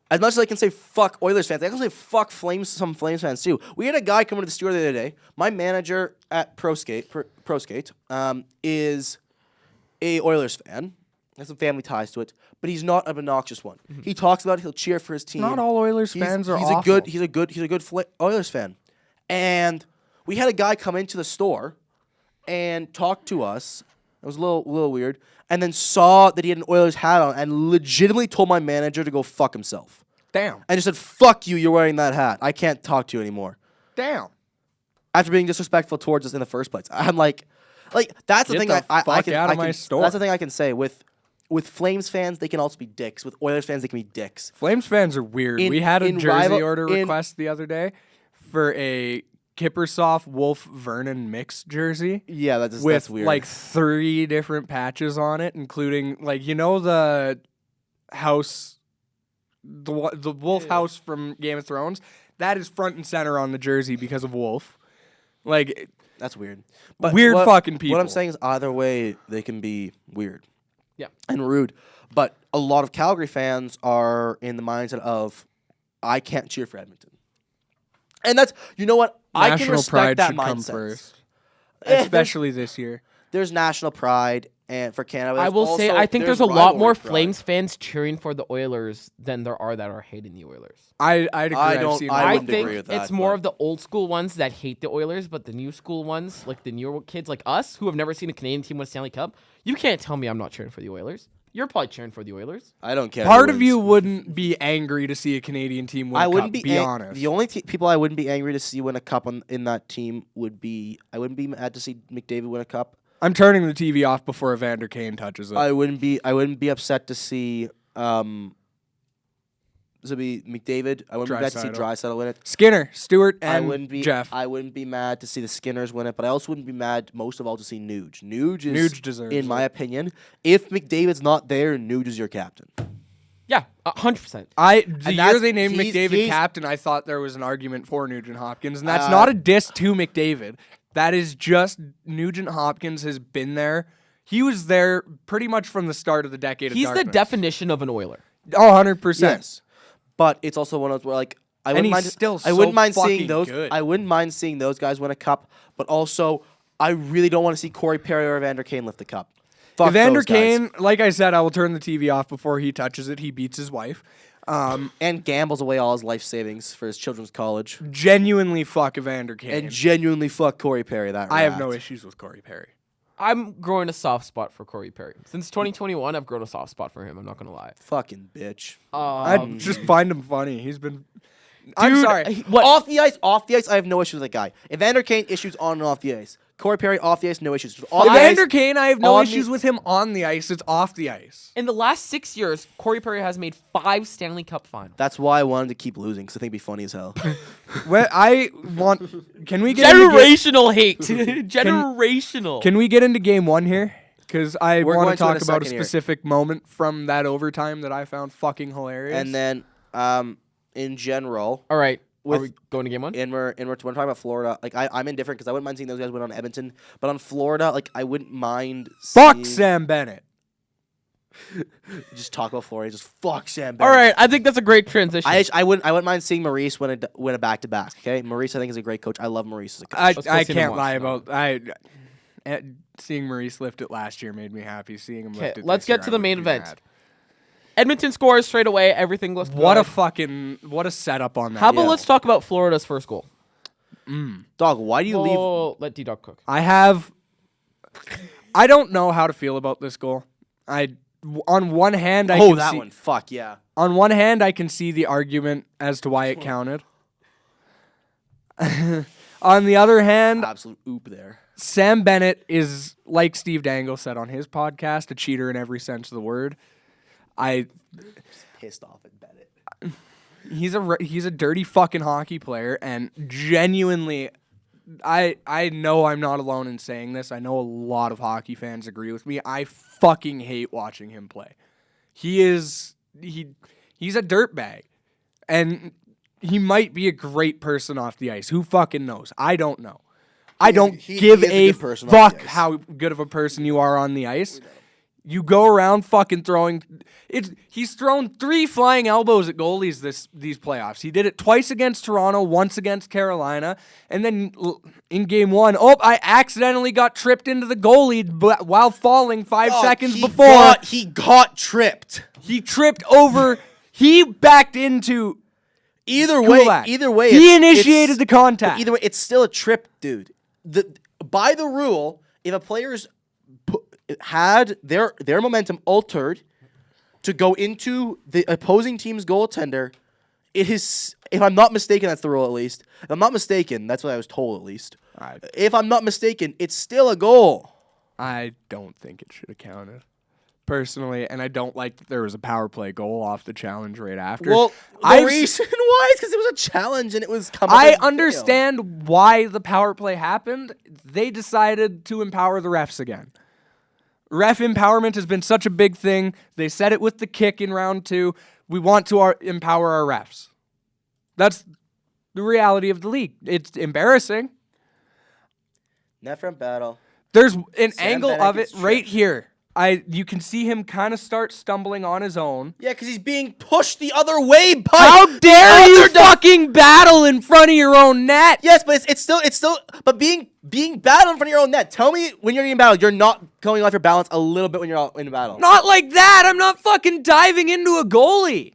As much as I can say fuck Oilers fans, I can say fuck some Flames fans too. We had a guy come into the studio the other day. My manager at ProSkate is a Oilers fan. Has some family ties to it, but he's not an obnoxious one. He talks about it. He'll cheer for his team. Not all Oilers fans are awful. He's a good Oilers fan. And we had a guy come into the store and talk to us. It was a little weird. And then saw that he had an Oilers hat on and legitimately told my manager to go fuck himself. Damn. And just said, "Fuck you, you're wearing that hat. I can't talk to you anymore." Damn. After being disrespectful towards us in the first place. I'm like that's the Get thing the I fuck can out of I my can- store. That's the thing I can say with Flames fans, they can also be dicks. With Oilers fans, they can be dicks. Flames fans are weird. In- We had a in jersey rival- order in- request the other day for a Kippersoft Wolf Vernon mix jersey. Yeah, that's With weird. like 3 different patches on it, including the house, the Wolf house from Game of Thrones. That is front and center on the jersey because of Wolf. Like, that's weird. weird fucking people. What I'm saying is either way, they can be weird. Yeah. And rude. But a lot of Calgary fans are in the mindset of, I can't cheer for Edmonton. And that's, you know what? I can national respect pride that should come mindset. first, Eh, especially this year. There's national pride and for Canada. I will say, I think there's a lot more Flames fans cheering for the Oilers than there are that are hating the Oilers. I'd agree. I've seen I I wouldn't think agree with that, it's more but- of the old school ones that hate the Oilers, but the new school ones, like the newer kids like us, who have never seen a Canadian team win a Stanley Cup, you can't tell me I'm not cheering for the Oilers. You're probably cheering for the Oilers. I don't care. Part who of wins. you wouldn't be angry to see a Canadian team win I a wouldn't cup, be be honest. The only people I wouldn't be angry to see win a cup in that team would be, I wouldn't be mad to see McDavid win a cup. I'm turning the TV off before Evander Kane touches it. I wouldn't be upset to see this would be McDavid. I wouldn't be mad to see Draisaitl win it. Skinner, Stewart, I and wouldn't be Jeff. I wouldn't be mad to see the Skinners win it, but I also wouldn't be mad most of all to see Nuge. Nuge deserves in my it. opinion, if McDavid's not there, Nuge is your captain. Yeah, 100%. The And year that's- they named he's- McDavid he's- captain, I thought there was an argument for Nugent Hopkins, and that's not a diss to McDavid. That is just Nugent Hopkins has been there. He was there pretty much from the start of the decade He's of the darkness. definition of an Oiler. Oh, 100%. Yes, but it's also one of those where I And wouldn't he's mind. still I wouldn't so mind seeing fucking those. good. I wouldn't mind seeing those guys win a cup, but also I really don't want to see Corey Perry or Evander Kane lift the cup. Fuck Evander those guys. Kane, like I said, I will turn the TV off before he touches it. He beats his wife. And gambles away all his life savings for his children's college. Genuinely fuck Evander Kane. And genuinely fuck Corey Perry. That I have no rat. issues with Corey Perry. I'm growing a soft spot for Corey Perry. Since 2021, I've grown a soft spot for him. I'm not gonna lie. Fucking bitch. I just find him funny. He's been. I'm sorry. Off the ice, I have no issues with that guy. Evander Kane, issues on and off the ice. Corey Perry, off the ice, no issues. On the Evander ice, Kane, I have no on issues the- with him on the ice. It's off the ice. In the last 6 years, Corey Perry has made 5 Stanley Cup Finals. That's why I wanted to keep losing, because I think it'd be funny as hell. Can we get into Generational hate. Generational. Can we get into game 1 here? Because I We're want going to to in talk a about a second here. specific moment from that overtime that I found fucking hilarious. And then, in general, All right. Are With- we going to game 1? and we're talking about Florida. Like I'm indifferent because I wouldn't mind seeing those guys win on Edmonton, but on Florida, like I wouldn't mind. fuck seeing, Sam Bennett. Just talk about Florida. Just fuck Sam. Bennett. All right. I think that's a great transition. I wouldn't mind seeing Maurice win a back to back. Okay, Maurice I think is a great coach. I love Maurice as a coach. I Let's go see them can't watch lie now. about seeing Maurice lift it last year made me happy. Seeing him lift it. let's this year, get to I the would main be event. mad. Edmonton scores straight away. Everything looks What good. what a setup on that. How about Yeah. let's talk about Florida's first goal? Dog, why do you leave? Let D-Dawg cook. I don't know how to feel about this goal. On one hand, I Oh, can that see, one. Fuck yeah. On one hand, I can see the argument as to why it counted. On the other hand, Absolute oop there. Sam Bennett is, like Steve Dangle said on his podcast, a cheater in every sense of the word. Pissed off at Bennett. He's a dirty fucking hockey player, and genuinely, I know I'm not alone in saying this. I know a lot of hockey fans agree with me. I fucking hate watching him play. He's a dirtbag, and he might be a great person off the ice. Who fucking knows? I don't know. I don't he give is a a good person off the fuck ice. how good of a person you are on the ice. You go around fucking throwing. He's thrown 3 flying elbows at goalies these playoffs. He did it twice against Toronto, once against Carolina, and then in game 1, I accidentally got tripped into the goalie while falling 5 seconds before. He got tripped. He tripped over. He backed into. Either Kulak. way, he it's- initiated it's- the contact. Either way, it's still a trip, dude. By the rule, if a player's had their momentum altered to go into the opposing team's goaltender, it is, if I'm not mistaken, that's the rule at least. If I'm not mistaken, that's what I was told at least. If I'm not mistaken, it's still a goal. I don't think it should have counted. Personally, and I don't like that there was a power play goal off the challenge right after. Well, I've the s- reason why is because it was a challenge and it was coming. I understand why the power play happened. They decided to empower the refs again. Ref empowerment has been such a big thing. They said it with the kick in round 2. We want to empower our refs. That's the reality of the league. It's embarrassing. Net front battle. There's an Sam angle Bennett of it gets right tripped. here. You can see him kind of start stumbling on his own. Yeah, because he's being pushed the other way by. How dare the you other fucking battle in front of your own net? Yes, but it's still. But being battled in front of your own net. Tell me when you're getting battled, you're not going off your balance a little bit when you're in a battle. Not like that. I'm not fucking diving into a goalie.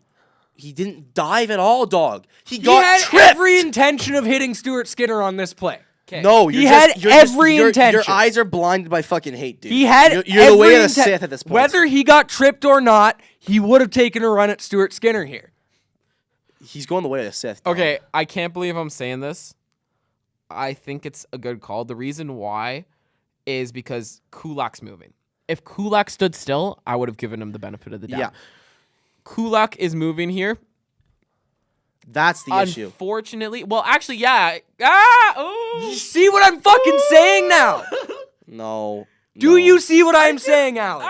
He didn't dive at all, dog. He He got had tripped. every intention of hitting Stuart Skinner on this play. No, He had every intention. Your eyes are blinded by fucking hate, dude. He had You're every the way of the inten- Sith at this point. Whether he got tripped or not, he would have taken a run at Stuart Skinner here. He's going the way of the Sith. dog. Okay, I can't believe I'm saying this. I think it's a good call. The reason why is because Kulak's moving. If Kulak stood still, I would have given him the benefit of the doubt. Yeah. Kulak is moving here. That's the issue. Unfortunately, well, actually, yeah. You see what I'm fucking saying now? No. Do you see what I'm saying, Alan?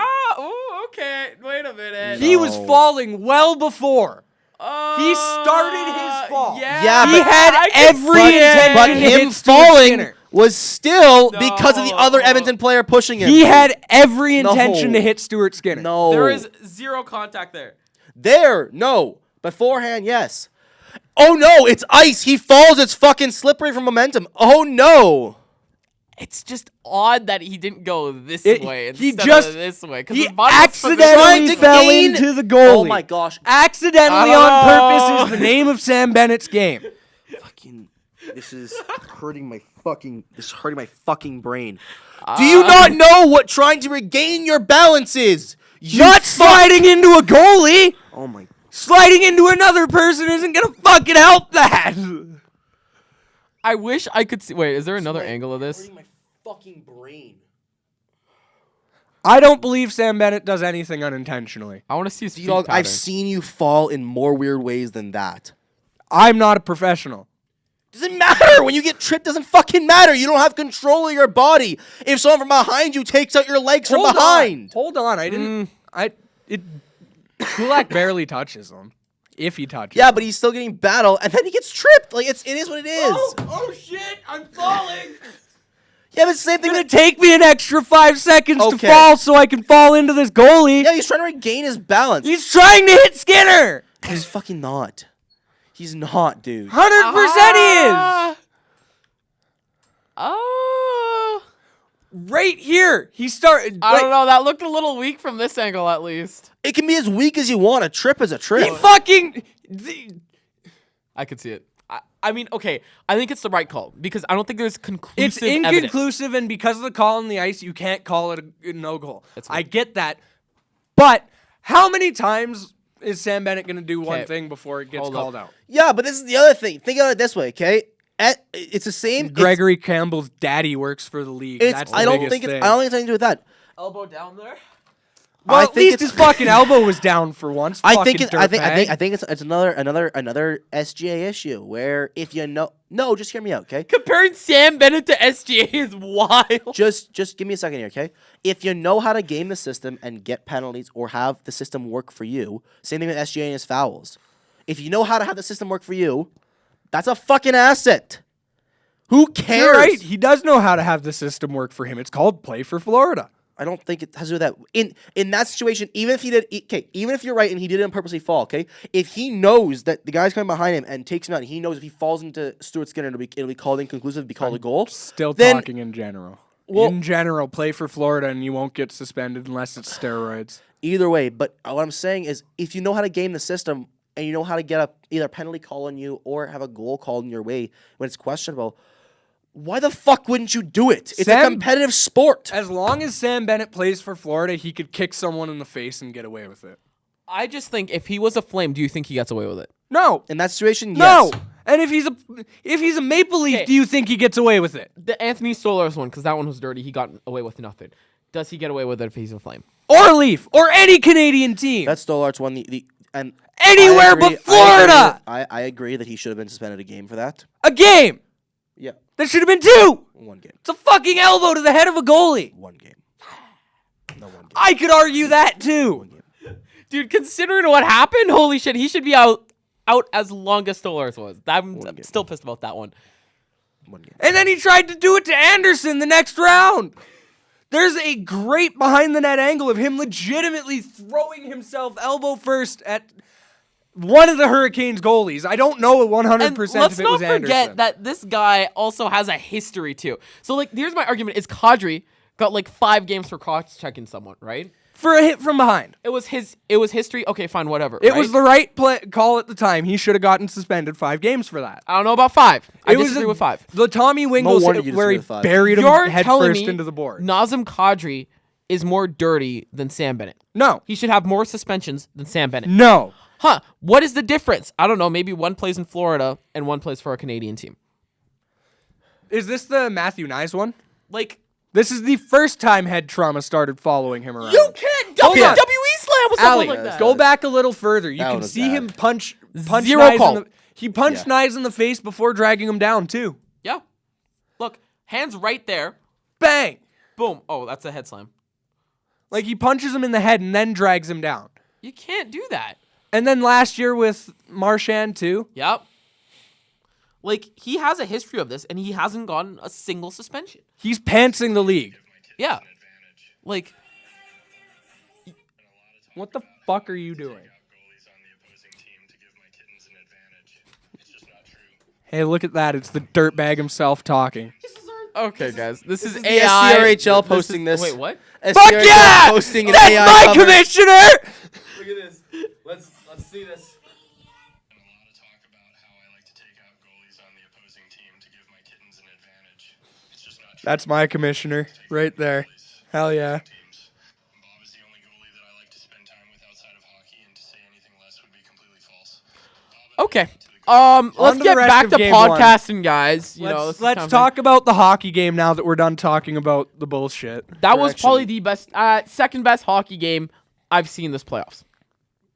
Okay. Wait a minute. He was No. falling well before. He started his fall. Yeah, He but- had every intention But to him hit Stuart falling Skinner. was still because of the other No. Edmonton player pushing him. He had every No. intention to hit Stuart Skinner. no. There is zero contact there. There, no. Beforehand, yes. Oh no, it's ice. He falls. It's fucking slippery from momentum. Oh no. It's just odd that he didn't go this way he instead just- of this way. 'Cause He his body was supposed to be accidentally trying to fell gain- into the goalie. Oh my gosh. Accidentally I on don't know. purpose is the name of Sam Bennett's game. Fucking, this is hurting my fucking brain. Uh, Do you not know what trying to regain your balance is? Not sliding into a goalie. Oh my. Sliding into another person isn't gonna fucking help that. I wish I could see. Wait, is there another angle of this? Hurting my fucking brain. I don't believe Sam Bennett does anything unintentionally. I want to see his feet D-Dawg, I've pattern. seen you fall in more weird ways than that. I'm not a professional. Doesn't matter. When you get tripped, doesn't fucking matter. You don't have control of your body. If someone from behind you takes out your legs from behind. Hold on. I didn't. Kulak barely touches him. If he touches. Yeah, but he's still getting battle, and then he gets tripped. Like, it is what it is. Oh shit! I'm falling. Yeah, but it's the same thing. It's gonna take me an extra 5 seconds to Okay. fall so I can fall into this goalie. Yeah, he's trying to regain his balance. He's trying to hit Skinner. He's fucking not. He's not, dude. 100% he is. Oh. Right here, he started. I don't know. That looked a little weak from this angle, at least. It can be as weak as you want. A trip is a trip. He fucking. I could see it. I mean, okay. I think it's the right call because I don't think there's conclusive It's evidence. inconclusive, and because of the call on the ice, you can't call it a no goal. That's I good. get that, but how many times is Sam Bennett going to do one Okay. thing before it gets Hold up. called out? Yeah, but this is the other thing. Think of it this way, okay? It's the same. Gregory Campbell's daddy works for the league. It's, That's the I don't biggest think it's. thing. I don't think it's anything to do with that. Elbow down there. Well, I at think least it's- his fucking elbow was down for once. I think fucking it's. I dirtbag. think it's another SGA issue where if you know. No, just hear me out, okay? Comparing Sam Bennett to SGA is wild. Just give me a second here, okay? If you know how to game the system and get penalties or have the system work for you, same thing with SGA and his fouls. If you know how to have the system work for you, that's a fucking asset. Who cares? You're right. He does know how to have the system work for him. It's called play for Florida. I don't think it has to do with that. In that situation, even if he did, okay, even if you're right and he didn't purposely fall, okay, if he knows that the guy's coming behind him and takes him out, and he knows if he falls into Stuart Skinner, it'll be called inconclusive, be called a goal. Still then- talking in general. Well- in general, play for Florida and you won't get suspended unless it's steroids. Either way, but what I'm saying is, if you know how to game the system and you know how to get either a penalty call on you or have a goal called in your way when it's questionable, why the fuck wouldn't you do it? It's a Sam- competitive sport. As long as Sam Bennett plays for Florida, he could kick someone in the face and get away with it. I just think if he was a Flame, do you think he gets away with it? No. In that situation, No. yes. And if he's a Maple Leaf, Okay. do you think he gets away with it? The Anthony Stolarz one, because that one was dirty. He got away with nothing. Does he get away with it if he's a Flame? Or Leaf, or any Canadian team. That's Stolarz one. And Anywhere I agree- but Florida. I agree that he should have been suspended a game for that. A game. Yeah, That should have been 2. one game. It's a fucking elbow to the head of a goalie. One game. No, one game. I could argue that too. One game. Dude, considering what happened, holy shit, he should be out as long as Stolarz was. I'm game. still pissed about that one. One game. And then he tried to do it to Anderson the next round. There's a great behind the net angle of him legitimately throwing himself elbow first at one of the Hurricanes goalies. I don't know 100% And if let's it not was Anderson. forget that this guy also has a history too. So like, here's my argument: is Kadri got like 5 games for cross-checking someone, right? For a hit from behind. It was history. Okay, fine, whatever. It right? was the right call at the time. He should have gotten suspended 5 games for that. I don't know about 5. I It was disagree with 5. The Tommy Wingles wonder hit you where disagree he with 5. buried him You're head telling first me into the board. Nazem Kadri is more dirty than Sam Bennett. No. He should have more suspensions than Sam Bennett. No. Huh? What is the difference? I don't know. Maybe one plays in Florida and one plays for a Canadian team. Is this the Matthew Nyes one? Like, This is the first time head trauma started following him around. you can't Hold on. WWE slam with Allie, someone like that. go back a little further. You That can one was see bad. him punch Zero Nyes call. he punched Nyes in the face before dragging him down too. Yeah. Look, hands right there. Bang! Boom. Oh, that's a head slam. Like he punches him in the head and then drags him down. You can't do that. And then last year with Marchand too. Yep. Like, he has a history of this, and he hasn't gotten a single suspension. He's pantsing the league. Yeah. Like, What the fuck are you doing? Hey, look at that. It's the dirtbag himself talking. this is our Okay, guys. This is the AI. SCRHL posting this. Wait, what? Fuck yeah! Posting an That's AI my cover. commissioner! Look at this. Let's see this. And a lot of talk about how I like to take out goalies on the opposing team to give my kittens an advantage. It's just not true. That's my commissioner right there. Hell yeah. Teams. Bob is the only goalie that I like to spend time with outside of hockey, and to say anything less would be completely false. Okay. On Let's to get the rest back of to game one. podcasting, guys. You know, this is kind Let's of talk about the hockey game now that we're done talking about the bullshit. That was Correction. probably the best, second best hockey game I've seen this playoffs.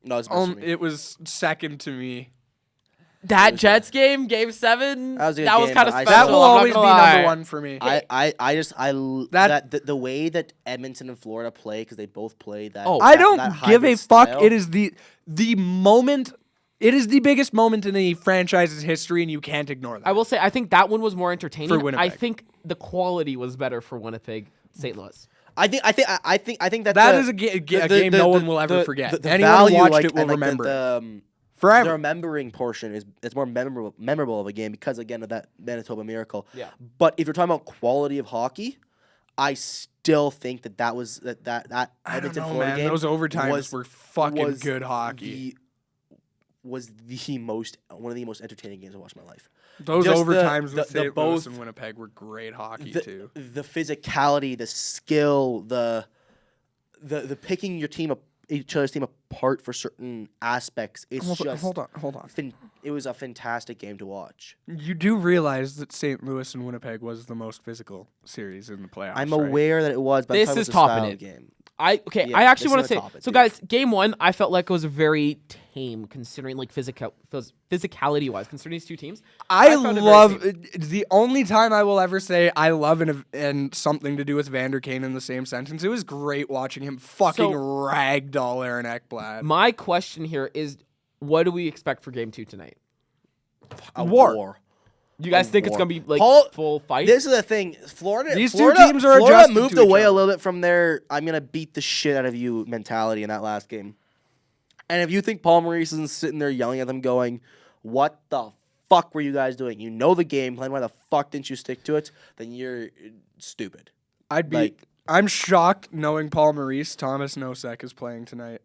No, it's best for me. It was second to me. That Jets game, Game 7, That was a good that was game, kind of but I special. That will still- I'm not always be gonna lie. number one for me. The way that Edmonton and Florida play, because they both play that. Oh. I that don't give a hybrid fuck. style. It is the moment. It is the biggest moment in the franchise's history, and you can't ignore that. I will say, I think that one was more entertaining. For Winnipeg. I think the quality was better for Winnipeg, St. Louis. I think that That the- is a the- game the- no the- one will ever the- forget. The Anyone who value, watched like, it will and, like, remember it. the Forever. remembering portion is more memorable of a game because again of that Manitoba Miracle. Yeah. But if you're talking about quality of hockey, I still think that was that I don't Edmonton know, Florida man. game Those overtimes was- were fucking was good hockey. one of the most entertaining games I've watched in my life. Those just overtimes the with St. Louis both- and Winnipeg were great hockey The, too. the physicality, the skill, the picking each other's team apart for certain aspects. It's Hold on. It was a fantastic game to watch. You do realize that St. Louis and Winnipeg was the most physical series in the playoffs. I'm right? aware that it was, but This I'm talking is about the topping style it. game. I Yeah, actually this want is to a say, topic, so dude. guys, Game 1, I felt like it was very tame considering like physicality wise, considering these two teams. I found it very love tame. the only time I will ever say I love and something to do with Vander Kane in the same sentence. It was great watching him fucking So- ragdoll Aaron Ekblad. My question here is, what do we expect for Game 2 tonight? A War. war. You guys think it's war. gonna be like Paul- full fight? This is the thing. Florida. These two Florida, teams are Florida adjusting moved to each away a other. little bit from their "I'm gonna beat the shit out of you" mentality in that last game. And if you think Paul Maurice isn't sitting there yelling at them, going, "What the fuck were you guys doing? You know the game plan. Why the fuck didn't you stick to it?" Then you're stupid. I'd be. like- I'm shocked knowing Paul Maurice. Thomas Nosek is playing tonight.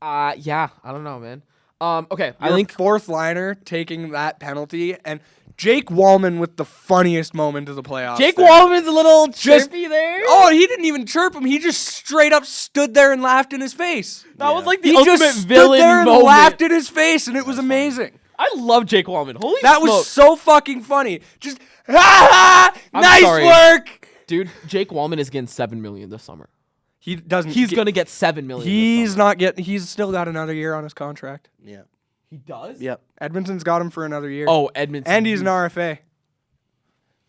Yeah, I don't know, man. Okay, I Your think fourth liner taking that penalty and Jake Wallman with the funniest moment of the playoffs. Jake there. Wallman's a little Just- chirpy there. Oh, he didn't even chirp him. He just straight up stood there and laughed in his face. that was like the He ultimate just stood villain there and moment. laughed in his face, and it was amazing. I love Jake Wallman. Holy That was smokes. so fucking funny. Just ha I'm nice sorry. work. Dude, Jake Wallman is getting $7 million this summer. He doesn't. He's gonna get $7 million. He's this summer. not getting. He's still got another year on his contract. Yeah. He does. Yep. Edmonton's got him for another year. Oh, Edmonton. and he's an RFA.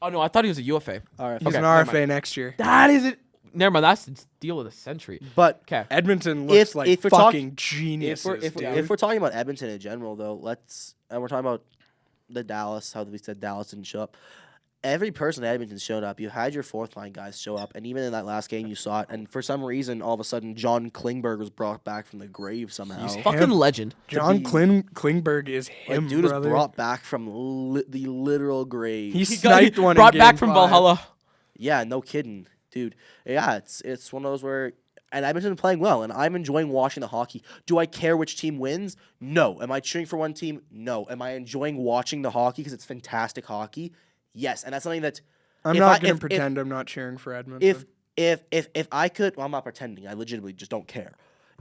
Oh no, I thought he was a UFA. All right. He's Okay, an never RFA next year. That is it. Never mind. That's the deal of the century. But Okay. Edmonton looks If- like if we're fucking if geniuses. we're dude. if we're talking about Edmonton in general, though, and we're talking about the Dallas. How we said Dallas didn't show up. Every person at Edmonton showed up. You had your fourth line guys show up, and even in that last game, you saw it. And for some reason, all of a sudden, John Klingberg was brought back from the grave somehow. He's Fucking legend. John be- Klingberg is him, Like, dude brother. was brought back from the literal grave. He sniped one. Brought in back game from 5. Valhalla. Yeah, no kidding, dude. Yeah, it's one of those where. And Edmonton playing well, and I'm enjoying watching the hockey. Do I care which team wins? No. Am I cheering for one team? No. Am I enjoying watching the hockey because it's fantastic hockey? Yes. And that's something that I'm if not I- gonna if- pretend I'm not cheering for Edmonton. if I could, well, I'm not pretending. I legitimately just don't care.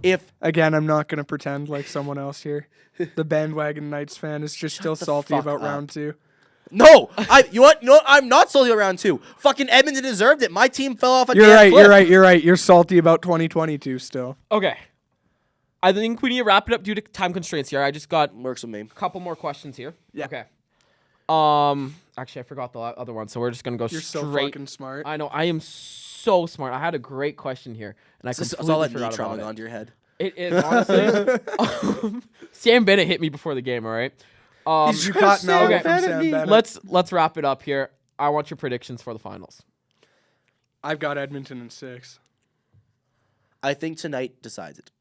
If Again, I'm not gonna pretend like someone else here. The bandwagon Knights fan is just still the salty fuck about up. round 2. no, you know what? No, I'm not salty about round 2. Fucking Edmonton deserved it. My team fell off a You're damn right. cliff. You're right. You're salty about 2022 still. Okay. I think we need to wrap it up due to time constraints here. I just got Works with me. a couple more questions here. Yeah. Okay. Actually, I forgot the other one, so we're just gonna go You're so straight. fucking smart. I know. I am so smart. I had a great question here, and I It's completely all that knee forgot trauma about gone it. to your head. It is honestly. Sam Bennett hit me before the game. All right. You caught now okay. from Sam Bennett. Let's wrap it up here. I want your predictions for the finals. I've got Edmonton in 6. I think tonight decides it.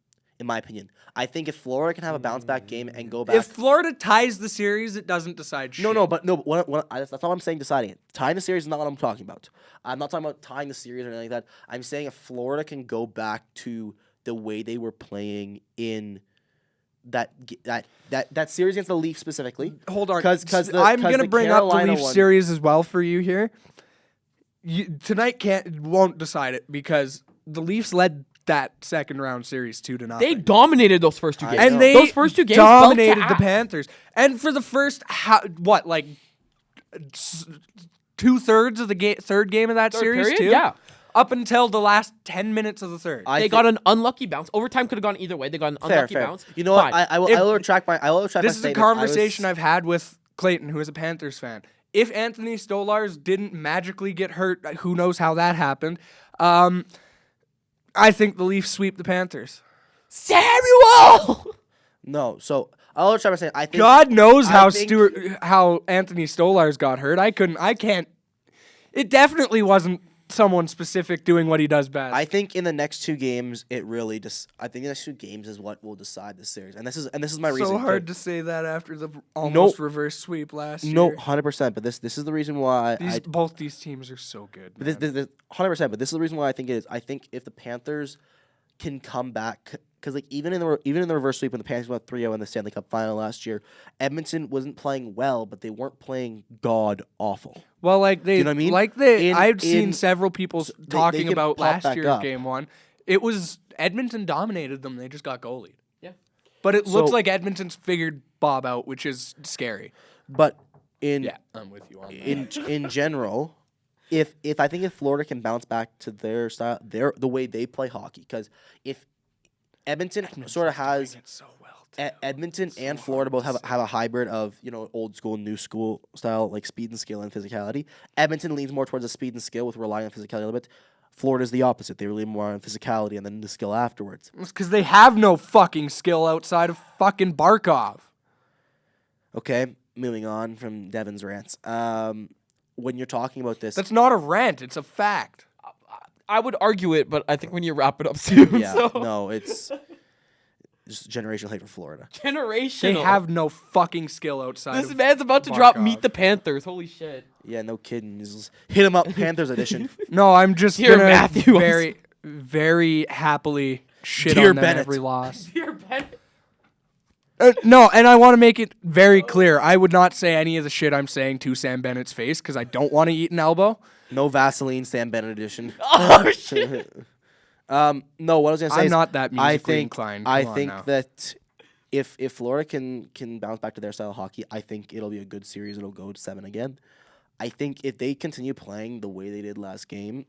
in my opinion. I think if Florida can have a bounce back game and go back. If Florida ties the series, it doesn't decide shit. But that's not what I'm saying. Deciding it, tying the series is not what I'm talking about. I'm not talking about tying the series or anything like that. I'm saying if Florida can go back to the way they were playing in that series against the Leafs specifically. Hold on, because I'm gonna bring up the Carolina Leafs one- series as well for you here. Tonight won't decide it because the Leafs led that second round series 2-0. They dominated those first two games. and they those first two games felt to dominated the ass. Panthers. And for the first 2/3 of the third game of that Third series period? too. Yeah. Up until the last 10 minutes of the third. They got an unlucky bounce. Overtime could have gone either way. They got an unlucky fair. bounce. You know what? Fine. I will retract my. This is a statement. conversation I've had with Clayton, who is a Panthers fan. If Anthony Stolarz didn't magically get hurt, who knows how that happened? I think the Leafs sweep the Panthers. Samuel! No, so I'll try to say I think God knows I how think- how Anthony Stolarz got hurt. I can't. It definitely wasn't someone specific doing what he does best. I think in the next two games, it really I think the next two games is what will decide the series, and this is my reason. so hard to say that after the almost reverse sweep last year. No, 100%. But this is the reason why Both these teams are so good. But this 100%. But this is the reason why I think it is. I think if the Panthers can come back, because like even in the reverse sweep when the Panthers went 3-0 in the Stanley Cup Final last year, Edmonton wasn't playing well, but they weren't playing god awful. Well, like they, you know what I mean? I've seen several people talking can about pop last back year's up. game one. It was Edmonton dominated them. They just got goalied. Yeah. But it looks So- like Edmonton's figured Bob out, which is scary. But I'm with you on that. in general, if I think if Florida can bounce back to their style, the way they play hockey, because if Edmonton sort of has so well. Edmonton and Florida both have a hybrid of old school and new school style, like speed and skill and physicality. Edmonton leans more towards the speed and skill with relying on physicality a little bit. Florida's the opposite. They lean more on physicality and then the skill afterwards. It's because they have no fucking skill outside of fucking Barkov. Okay, moving on from Devin's rants. When you're talking about this, That's not a rant. It's a fact. I would argue it, but I think when you wrap it up soon. yeah, so. no, it's just generational hate for Florida. Generational. They have no fucking skill outside This of man's about to drop Barkov. Meet the Panthers. Holy shit. Yeah, no kidding. Just hit him up, Panthers edition. No, I'm just Dear gonna Matthew, I'm very, very happily shit Dear on them Bennett. every loss. Dear Bennett. No, and I want to make it very clear. I would not say any of the shit I'm saying to Sam Bennett's face because I don't want to eat an elbow. No Vaseline, Sam Bennett edition. Oh, shit. No, what I was gonna say I'm is not that musically I think inclined. I Come on think now. that if Florida can bounce back to their style of hockey, I think it'll be a good series. It'll go to 7 again. I think if they continue playing the way they did last game,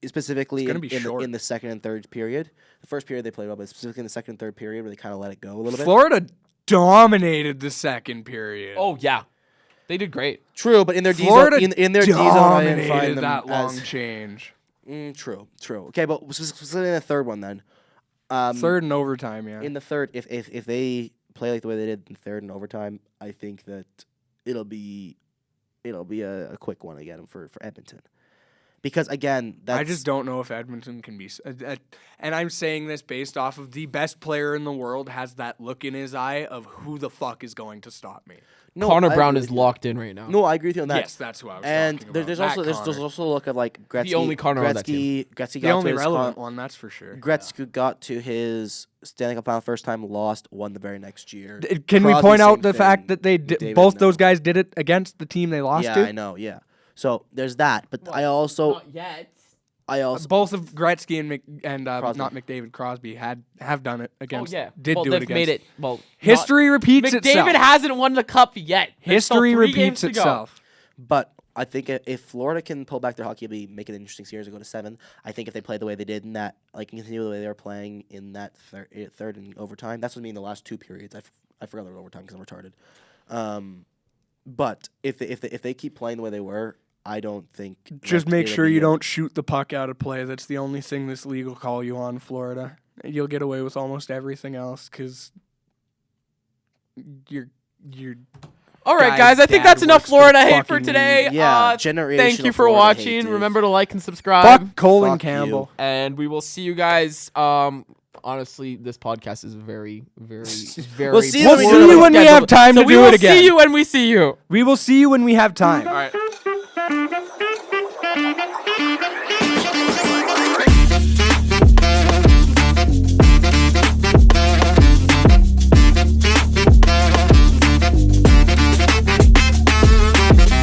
specifically It's gonna be short. in the second and third period, the first period they played well, but specifically in the second and third period where they kind of let it go a little bit. Florida dominated the second period. Oh, yeah. They did great. True, but in their D Florida zone, in their D zone, I didn't dominated find them that long as change. True. Okay, but specifically in the third one then. Third and overtime, yeah. In the third, if they play like the way they did in the third and overtime, I think that it'll be a quick one again for Edmonton. Because again, I just don't know if Edmonton can be. And I'm saying this based off of the best player in the world has that look in his eye of who the fuck is going to stop me. no, Connor I Brown agree is with you. locked in right now. No, I agree with you on that. Yes, that's who I was And talking about. there's That also there's Connor. also a look of like Gretzky. only Connor on that team. Gretzky The got only to his relevant one, that's for sure. Gretzky got to his Stanley Cup Final first time, lost, won the very next year. Can we Crosby, point out same the thing. fact that they McDavid, both no. those guys did it against the team they lost Yeah, to? I know. Yeah. So there's that, but I also Not yet. Both of Gretzky and Crosby. not McDavid, Crosby have done it against. Oh, yeah. Did well, do it they've against. made it. Well, History repeats McDavid itself. hasn't won the cup yet. There's still History 3 games repeats to go. itself. But I think if Florida can pull back their hockey, it'll be make it an interesting series and go to 7. I think if they play the way they did in that, like continue the way they were playing in that third and overtime, that's what I mean the last 2 periods. I forgot they were overtime because I'm retarded. But if they keep playing the way they were, I don't think. Just that make it'll sure be you a- don't shoot the puck out of play. That's the only thing this league will call you on, Florida. You'll get away with almost everything else because you're. All right, Guy's guys. I think dad that's enough works for Florida the hate for fucking today. Yeah, generational. Thank you for Florida watching. hate, dude. Remember to like and subscribe. Fuck Colin Fuck you. Campbell. And we will see you guys Honestly, this podcast is very, very, very. We'll see We'll see you when we have time to do it again. See you when we see you. We will see you when we have time. All right.